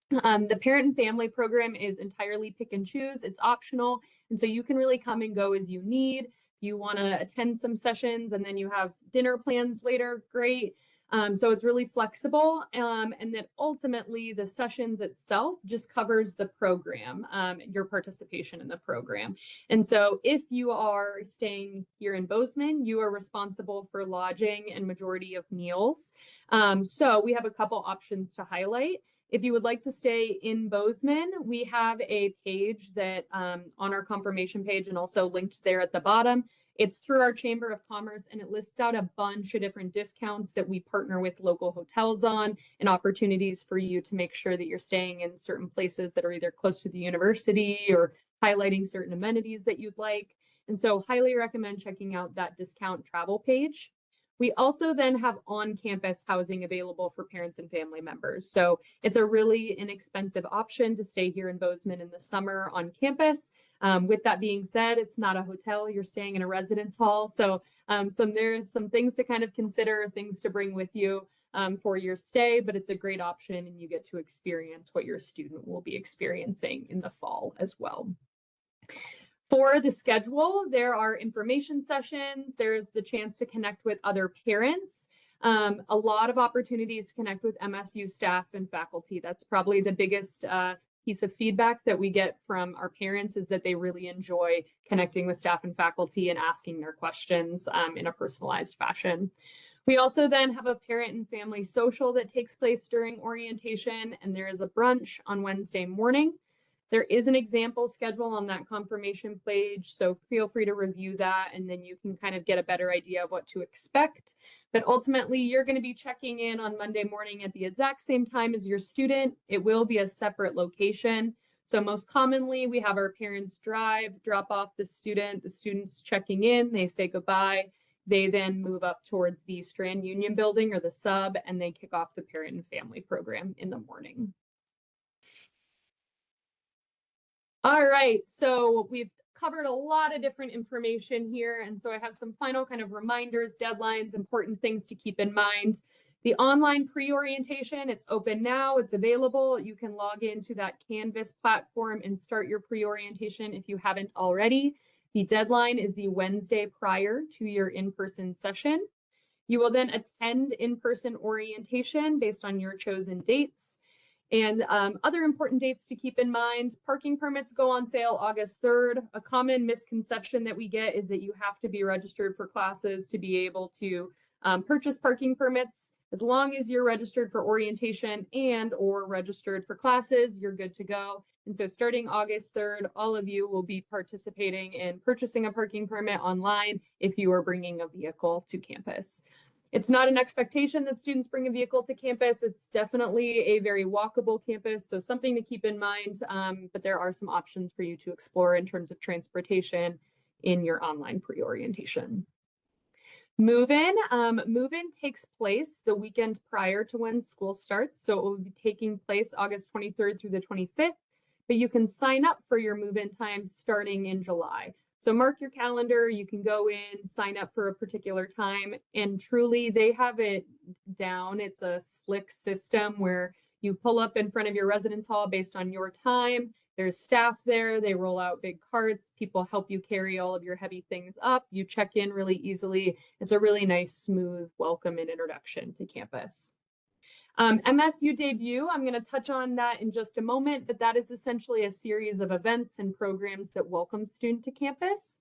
The parent and family program is entirely pick and choose. It's optional. And so you can really come and go as you need. You want to attend some sessions and then you have dinner plans later, great. So it's really flexible. And then ultimately the sessions itself just covers the program, your participation in the program. And so if you are staying here in Bozeman, you are responsible for lodging and majority of meals. So we have a couple options to highlight. If you would like to stay in Bozeman, we have a page that on our confirmation page and also linked there at the bottom. It's through our Chamber of Commerce and it lists out a bunch of different discounts that we partner with local hotels on and opportunities for you to make sure that you're staying in certain places that are either close to the university or highlighting certain amenities that you'd like. And so highly recommend checking out that discount travel page. We also then have on-campus housing available for parents and family members. So it's a really inexpensive option to stay here in Bozeman in the summer on campus. With that being said, it's not a hotel, you're staying in a residence hall. So there's some things to kind of consider, things to bring with you for your stay, but it's a great option and you get to experience what your student will be experiencing in the fall as well. For the schedule, there are information sessions. There's the chance to connect with other parents. A lot of opportunities to connect with MSU staff and faculty. That's probably the biggest piece of feedback that we get from our parents is that they really enjoy connecting with staff and faculty and asking their questions in a personalized fashion. We also then have a parent and family social that takes place during orientation, and there is a brunch on Wednesday morning. There is an example schedule on that confirmation page, so feel free to review that and then you can kind of get a better idea of what to expect. But ultimately, you're going to be checking in on Monday morning at the exact same time as your student. It will be a separate location. So most commonly, we have our parents drop off the student's checking in, they say goodbye. They then move up towards the Strand Union building or the sub, and they kick off the parent and family program in the morning. All right, so we've covered a lot of different information here. And so I have some final kind of reminders, deadlines, important things to keep in mind. The online pre-orientation, it's open now, it's available. You can log into that Canvas platform and start your pre-orientation if you haven't already. The deadline is the Wednesday prior to your in-person session. You will then attend in-person orientation based on your chosen dates. And other important dates to keep in mind, parking permits go on sale August 3rd. A common misconception that we get is that you have to be registered for classes to be able to purchase parking permits. As long as you're registered for orientation and or registered for classes, you're good to go. And so starting August 3rd, all of you will be participating in purchasing a parking permit online if you are bringing a vehicle to campus. It's not an expectation that students bring a vehicle to campus. It's definitely a very walkable campus, so something to keep in mind, but there are some options for you to explore in terms of transportation in your online pre-orientation. Move-in takes place the weekend prior to when school starts, so it will be taking place August 23rd through the 25th, but you can sign up for your move-in time starting in July. So mark your calendar, you can go in, sign up for a particular time, and truly they have it down. It's a slick system where you pull up in front of your residence hall based on your time. There's staff there, they roll out big carts, people help you carry all of your heavy things up, you check in really easily. It's a really nice, smooth welcome and introduction to campus. MSU Debut, I'm going to touch on that in just a moment, but that is essentially a series of events and programs that welcome students to campus.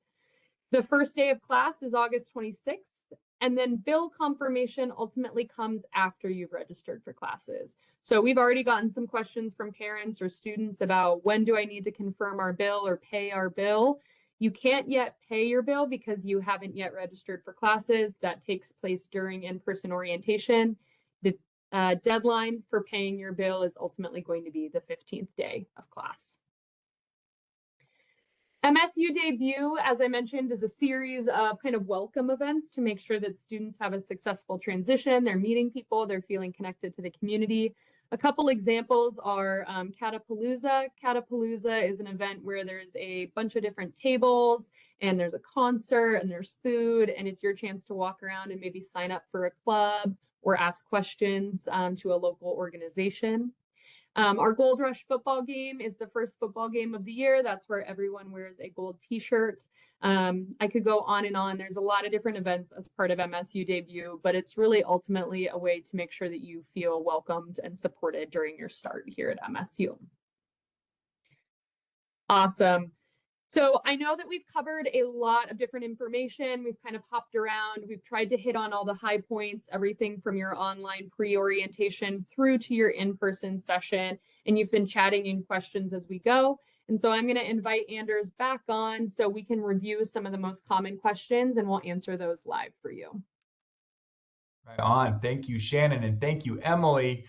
The first day of class is August 26th, and then bill confirmation ultimately comes after you've registered for classes. So we've already gotten some questions from parents or students about when do I need to confirm our bill or pay our bill. You can't yet pay your bill because you haven't yet registered for classes. That takes place during in-person orientation. The deadline for paying your bill is ultimately going to be the 15th day of class. MSU Debut, as I mentioned, is a series of kind of welcome events to make sure that students have a successful transition. They're meeting people, they're feeling connected to the community. A couple examples are Catapalooza. Catapalooza is an event where there's a bunch of different tables and there's a concert and there's food, and it's your chance to walk around and maybe sign up for a club or ask questions to a local organization. Our Gold Rush football game is the first football game of the year. That's where everyone wears a gold t-shirt. I could go on and on. There's a lot of different events as part of MSU Debut, but it's really ultimately a way to make sure that you feel welcomed and supported during your start here at MSU. Awesome. So I know that we've covered a lot of different information. We've kind of hopped around. We've tried to hit on all the high points, everything from your online pre-orientation through to your in-person session. And you've been chatting in questions as we go. And so I'm going to invite Anders back on so we can review some of the most common questions and we'll answer those live for you. Right on. Thank you, Shannon, and thank you, Emily.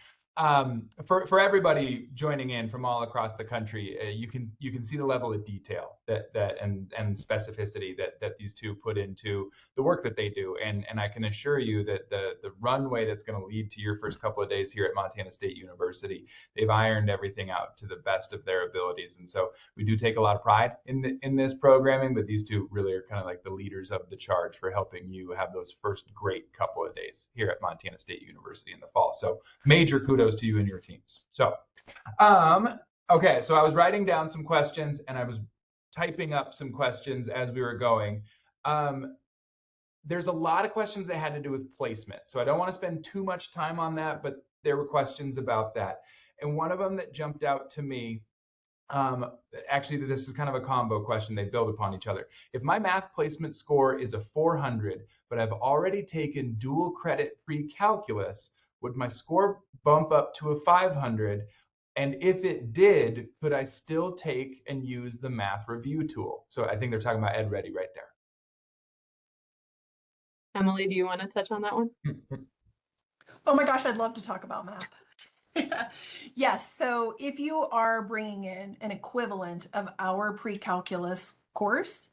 For everybody joining in from all across the country, you can see the level of detail and specificity that these two put into the work that they do, and I can assure you that the runway that's going to lead to your first couple of days here at Montana State University, they've ironed everything out to the best of their abilities, and so we do take a lot of pride in this programming. But these two really are kind of like the leaders of the charge for helping you have those first great couple of days here at Montana State University in the fall. So major kudos to you and your teams. So, okay, so I was writing down some questions and I was typing up some questions as we were going. There's a lot of questions that had to do with placement. So I don't want to spend too much time on that, but there were questions about that. And one of them that jumped out to me, actually, this is kind of a combo question. They build upon each other. If my math placement score is a 400, but I've already taken dual credit pre-calculus, would my score bump up to a 500? And if it did, could I still take and use the math review tool? So I think they're talking about EdReady right there. Emily, do you want to touch on that one? Oh my gosh, I'd love to talk about math. Yes, so if you are bringing in an equivalent of our pre-calculus course,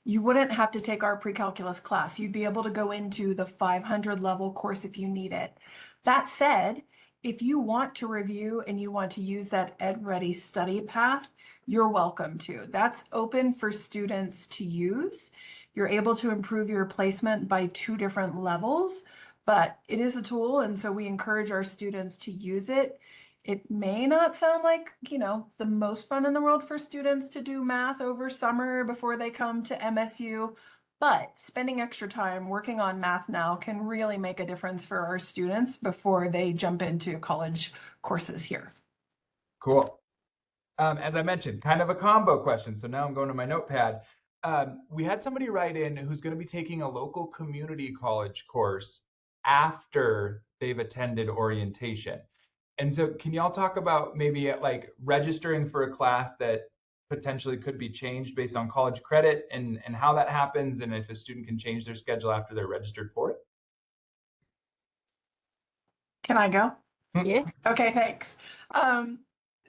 you wouldn't have to take our pre-calculus class. You'd be able to go into the 500 level course if you need it. That said, if you want to review and you want to use that EdReady study path, you're welcome to. That's open for students to use. You're able to improve your placement by 2 different levels, but it is a tool, and so we encourage our students to use it. It may not sound like, the most fun in the world for students to do math over summer before they come to MSU, but spending extra time working on math now can really make a difference for our students before they jump into college courses here. Cool. As I mentioned, kind of a combo question. So now I'm going to my notepad. We had somebody write in who's going to be taking a local community college course after they've attended orientation. And so can y'all talk about maybe like registering for a class that potentially could be changed based on college credit and how that happens, and if a student can change their schedule after they're registered for it? Can I go? Yeah. Okay, thanks.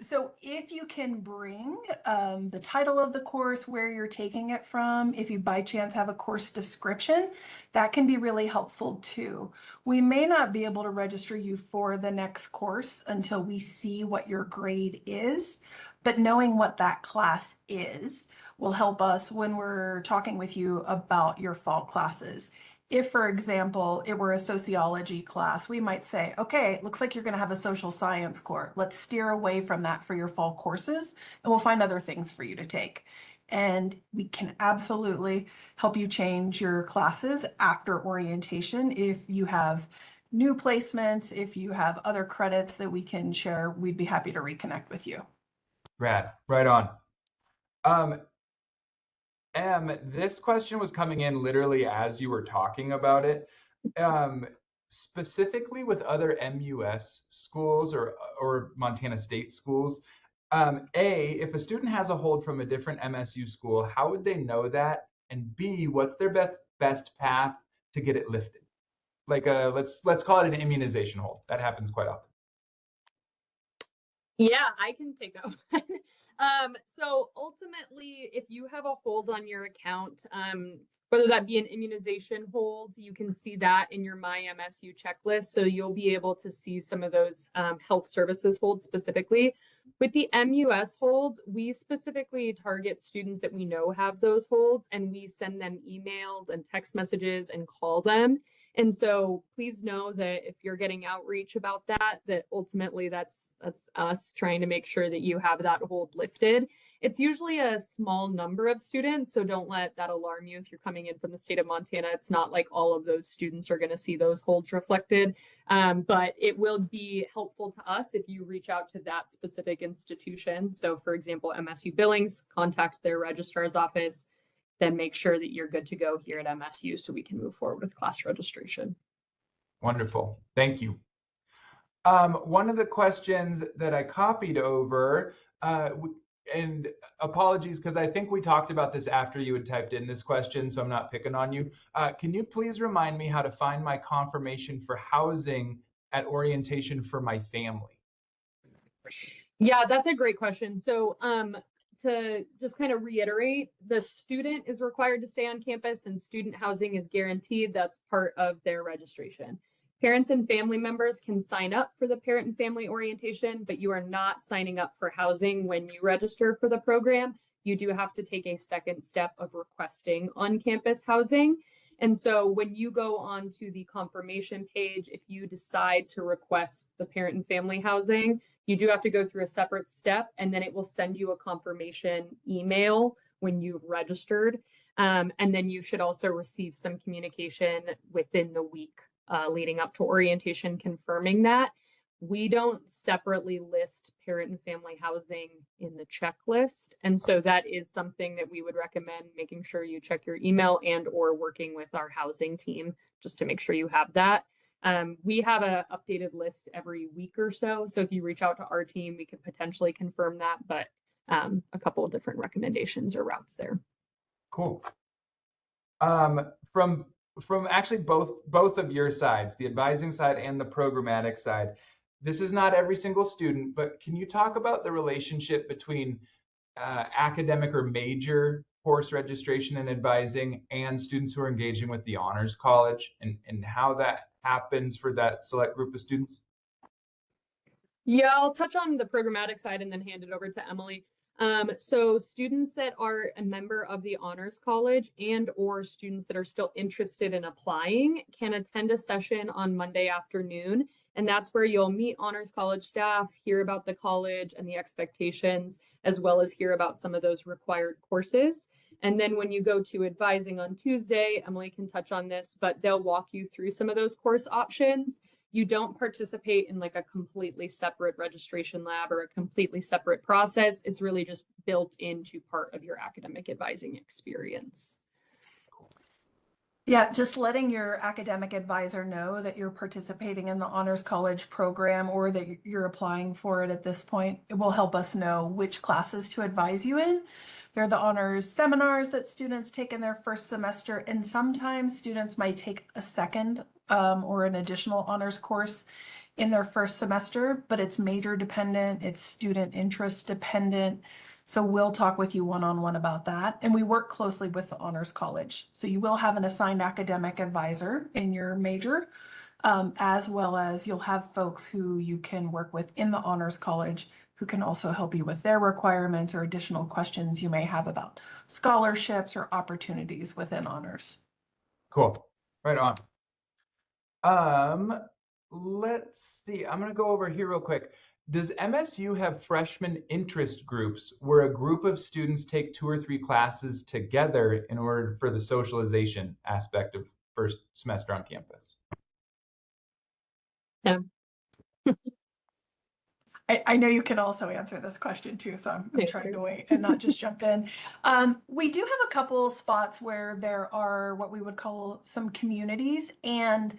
So if you can bring the title of the course, where you're taking it from, if you by chance have a course description, that can be really helpful too. We may not be able to register you for the next course until we see what your grade is, but knowing what that class is will help us when we're talking with you about your fall classes. If, for example, it were a sociology class, we might say, okay, it looks like you're going to have a social science core. Let's steer away from that for your fall courses, and we'll find other things for you to take. And we can absolutely help you change your classes after orientation. If you have new placements, if you have other credits that we can share, we'd be happy to reconnect with you. Rad, right on. This question was coming in literally as you were talking about it. Specifically with other MUS schools or Montana State schools, if a student has a hold from a different MSU school, how would they know that? And B, what's their best path to get it lifted? Like let's call it an immunization hold. That happens quite often. Yeah, I can take that one. So ultimately, if you have a hold on your account, whether that be an immunization hold, you can see that in your My MSU checklist. So you'll be able to see some of those health services holds specifically. With the MUS holds, we specifically target students that we know have those holds, and we send them emails and text messages and call them. And so please know that if you're getting outreach about that, that ultimately that's us trying to make sure that you have that hold lifted. It's usually a small number of students, so don't let that alarm you if you're coming in from the state of Montana. It's not like all of those students are going to see those holds reflected, but it will be helpful to us if you reach out to that specific institution. So for example, MSU Billings, contact their registrar's office, then make sure that you're good to go here at MSU so we can move forward with class registration. Wonderful. Thank you. One of the questions that I copied over, and apologies because I think we talked about this after you had typed in this question, so I'm not picking on you. Can you please remind me how to find my confirmation for housing at orientation for my family? Yeah, that's a great question. So to just kind of reiterate, the student is required to stay on campus and student housing is guaranteed. That's part of their registration. Parents and family members can sign up for the parent and family orientation, but you are not signing up for housing when you register for the program. You do have to take a second step of requesting on-campus housing. And so when you go on to the confirmation page, if you decide to request the parent and family housing, you do have to go through a separate step, and then it will send you a confirmation email when you've registered. And then you should also receive some communication within the week leading up to orientation confirming that. We don't separately list parent and family housing in the checklist. And so that is something that we would recommend making sure you check your email and or working with our housing team just to make sure you have that. We have an updated list every week or so. So if you reach out to our team, we could potentially confirm that, but a couple of different recommendations or routes there. Cool. From actually both of your sides, the advising side and the programmatic side, this is not every single student, but can you talk about the relationship between academic or major course registration and advising and students who are engaging with the Honors College and how that happens for that select group of students? Yeah, I'll touch on the programmatic side and then hand it over to Emily. So students that are a member of the Honors College and or students that are still interested in applying can attend a session on Monday afternoon. And that's where you'll meet Honors College staff, hear about the college and the expectations, as well as hear about some of those required courses. And then when you go to advising on Tuesday, Emily can touch on this, but they'll walk you through some of those course options. You don't participate in like a completely separate registration lab or a completely separate process. It's really just built into part of your academic advising experience. Yeah, just letting your academic advisor know that you're participating in the Honors College program or that you're applying for it at this point, it will help us know which classes to advise you in. There are the honors seminars that students take in their first semester, and sometimes students might take a second or an additional honors course in their first semester, but it's major dependent, it's student interest dependent. So we'll talk with you one-on-one about that. And we work closely with the Honors College. So you will have an assigned academic advisor in your major, as well as you'll have folks who you can work with in the Honors College who can also help you with their requirements or additional questions you may have about scholarships or opportunities within honors. Cool. Right on. Let's see. I'm going to go over here real quick. Does MSU have freshman interest groups where a group of students take 2 or 3 classes together in order for the socialization aspect of first semester on campus? Yeah. I know you can also answer this question too, so I'm Thanks, trying Sarah. to wait and not just jump in. We do have a couple spots where there are what we would call some communities, and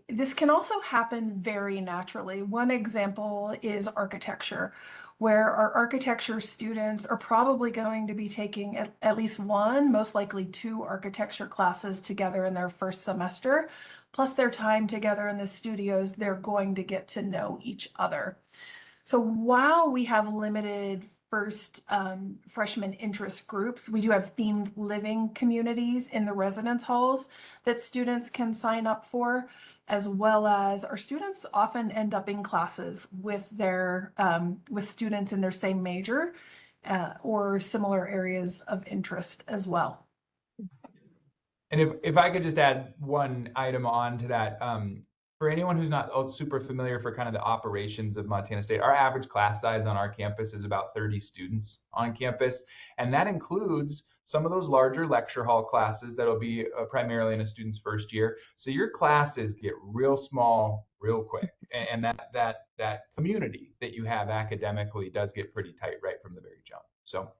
this can also happen very naturally. One example is architecture, where our architecture students are probably going to be taking at least 1, most likely 2 architecture classes together in their first semester. Plus their time together in the studios, they're going to get to know each other. So while we have limited first freshman interest groups, we do have themed living communities in the residence halls that students can sign up for, as well as our students often end up in classes with their with students in their same major or similar areas of interest as well. And if I could just add one item on to that, for anyone who's not super familiar for kind of the operations of Montana State, our average class size on our campus is about 30 students on campus. And that includes some of those larger lecture hall classes that'll be primarily in a student's first year. So your classes get real small real quick. And that community that you have academically does get pretty tight right from the very jump. So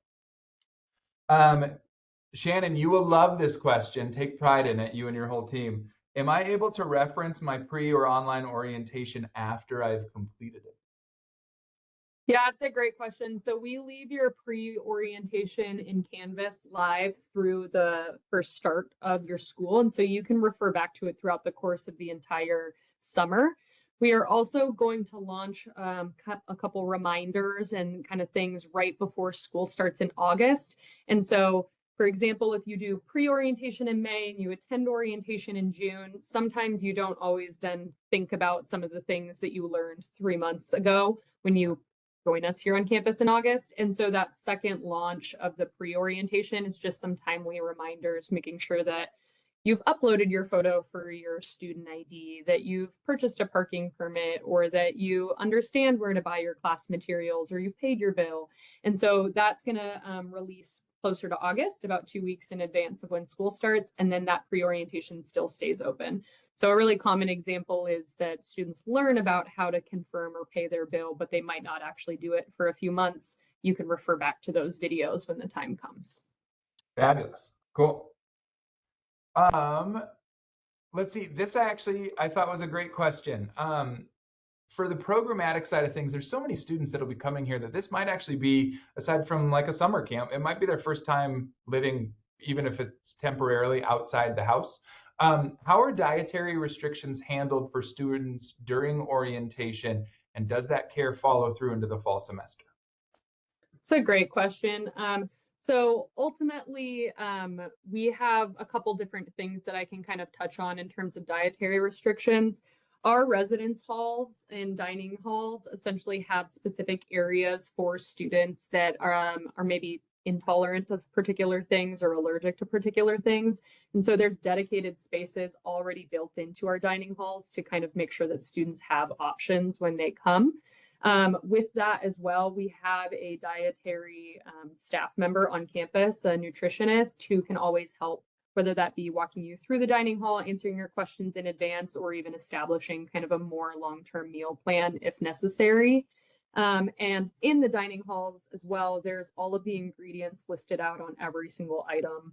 Shannon, you will love this question. Take pride in it, you and your whole team. Am I able to reference my pre or online orientation after I've completed it? Yeah, that's a great question. So we leave your pre-orientation in Canvas live through the first start of your school. And so you can refer back to it throughout the course of the entire summer. We are also going to launch a couple reminders and kind of things right before school starts in August. And so, for example, if you do pre-orientation in May and you attend orientation in June, sometimes you don't always then think about some of the things that you learned 3 months ago when you join us here on campus in August. And so that second launch of the pre-orientation is just some timely reminders, making sure that you've uploaded your photo for your student ID, that you've purchased a parking permit, or that you understand where to buy your class materials, or you've paid your bill. And so that's going to release closer to August, about 2 weeks in advance of when school starts, and then that pre-orientation still stays open. So a really common example is that students learn about how to confirm or pay their bill, but they might not actually do it for a few months. You can refer back to those videos when the time comes. Fabulous. Cool. Let's see. This actually I thought was a great question. For the programmatic side of things, there's so many students that'll be coming here that this might actually be, aside from like a summer camp, it might be their first time living, even if it's temporarily outside the house. How are dietary restrictions handled for students during orientation, and does that care follow through into the fall semester? It's a great question. So ultimately, we have a couple different things that I can kind of touch on in terms of dietary restrictions. Our residence halls and dining halls essentially have specific areas for students that are maybe intolerant of particular things or allergic to particular things. And so there's dedicated spaces already built into our dining halls to kind of make sure that students have options when they come. With that as well, we have a dietary staff member on campus, a nutritionist who can always help, whether that be walking you through the dining hall, answering your questions in advance, or even establishing kind of a more long-term meal plan if necessary. And in the dining halls as well, there's all of the ingredients listed out on every single item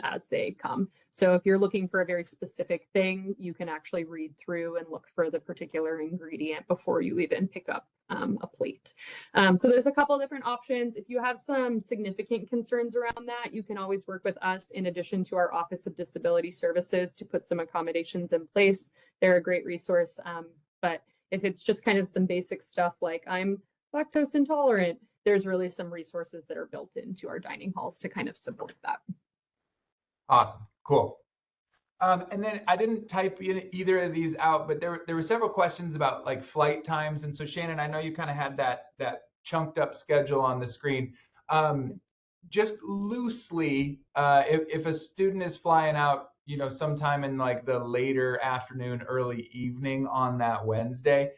as they come. So if you're looking for a very specific thing, you can actually read through and look for the particular ingredient before you even pick up a plate. So there's a couple different options. If you have some significant concerns around that, you can always work with us in addition to our Office of Disability Services to put some accommodations in place. They're a great resource. But If it's just kind of some basic stuff like I'm lactose intolerant, there's really some resources that are built into our dining halls to kind of support that. Awesome. Cool. And then I didn't type either of these out, but there were several questions about like flight times. And so Shannon, I know you kind of had that chunked up schedule on the screen. Just loosely, if a student is flying out, sometime in like the later afternoon, early evening on that Wednesday,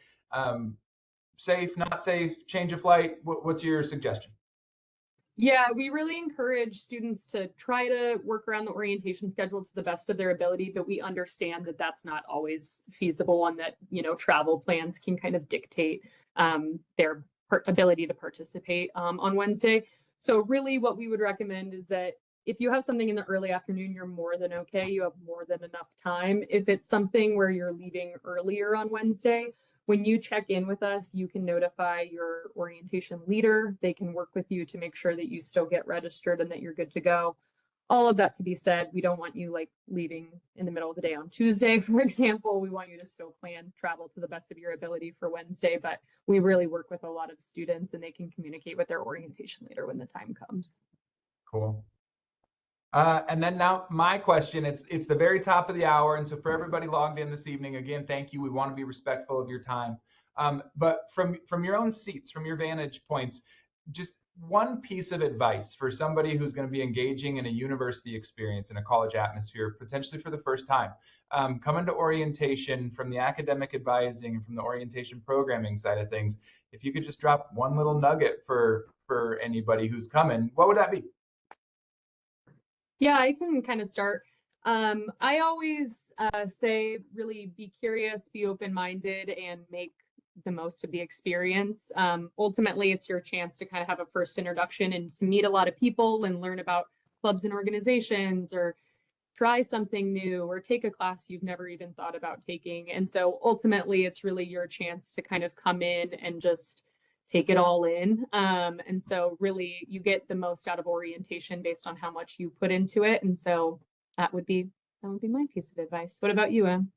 safe, not safe, change of flight, what's your suggestion? Yeah, we really encourage students to try to work around the orientation schedule to the best of their ability, but we understand that that's not always feasible and that, travel plans can kind of dictate their ability to participate on Wednesday. So really what we would recommend is that if you have something in the early afternoon, you're more than okay. You have more than enough time. If it's something where you're leaving earlier on Wednesday, when you check in with us, you can notify your orientation leader. They can work with you to make sure that you still get registered and that you're good to go. All of that to be said, we don't want you like leaving in the middle of the day on Tuesday, for example. We want you to still plan travel to the best of your ability for Wednesday, but we really work with a lot of students and they can communicate with their orientation leader when the time comes. Cool. And then now my question, it's the very top of the hour. And so for everybody logged in this evening, again, thank you. We want to be respectful of your time. But from your own seats, from your vantage points, just one piece of advice for somebody who's going to be engaging in a university experience, in a college atmosphere, potentially for the first time, coming to orientation from the academic advising and from the orientation programming side of things. If you could just drop one little nugget for anybody who's coming, what would that be? Yeah, I can kind of start. I always say really be curious, be open-minded, and make the most of the experience. Ultimately, it's your chance to kind of have a first introduction and to meet a lot of people and learn about clubs and organizations, or try something new, or take a class you've never even thought about taking. And so ultimately, it's really your chance to kind of come in and just take it all in. And so really you get the most out of orientation based on how much you put into it. And so that would be my piece of advice. What about you, Em?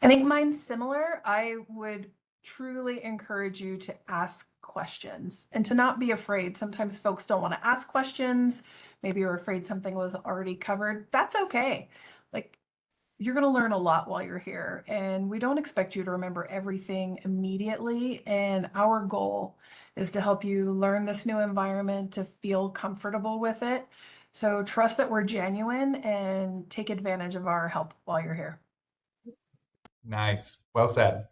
I think mine's similar. I would truly encourage you to ask questions and to not be afraid. Sometimes folks don't want to ask questions. Maybe you're afraid something was already covered. That's okay. Like, you're going to learn a lot while you're here, and we don't expect you to remember everything immediately. And our goal is to help you learn this new environment, to feel comfortable with it. So trust that we're genuine and take advantage of our help while you're here. Nice. Well said.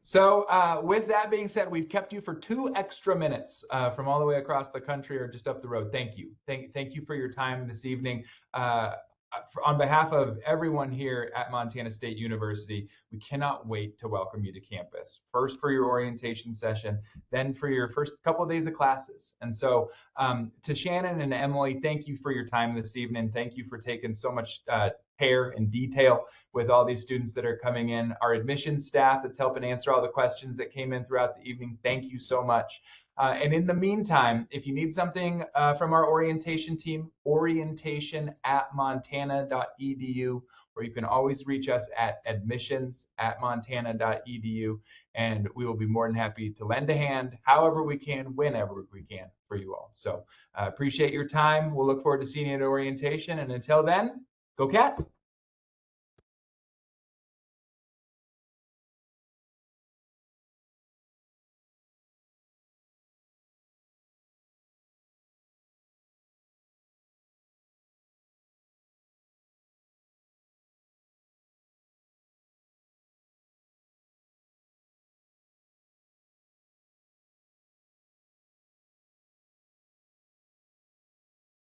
So with that being said, we've kept you for 2 extra minutes from all the way across the country or just up the road. Thank you. Thank you for your time this evening. On behalf of everyone here at Montana State University, we cannot wait to welcome you to campus. First for your orientation session, then for your first couple of days of classes. And so to Shannon and Emily, thank you for your time this evening. Thank you for taking so much care and detail with all these students that are coming in. Our admissions staff that's helping answer all the questions that came in throughout the evening, thank you so much. And in the meantime, if you need something from our orientation team, orientation@montana.edu, or you can always reach us at admissions@montana.edu, and we will be more than happy to lend a hand however we can, whenever we can for you all. So appreciate your time. We'll look forward to seeing you at orientation. And until then, go Cats.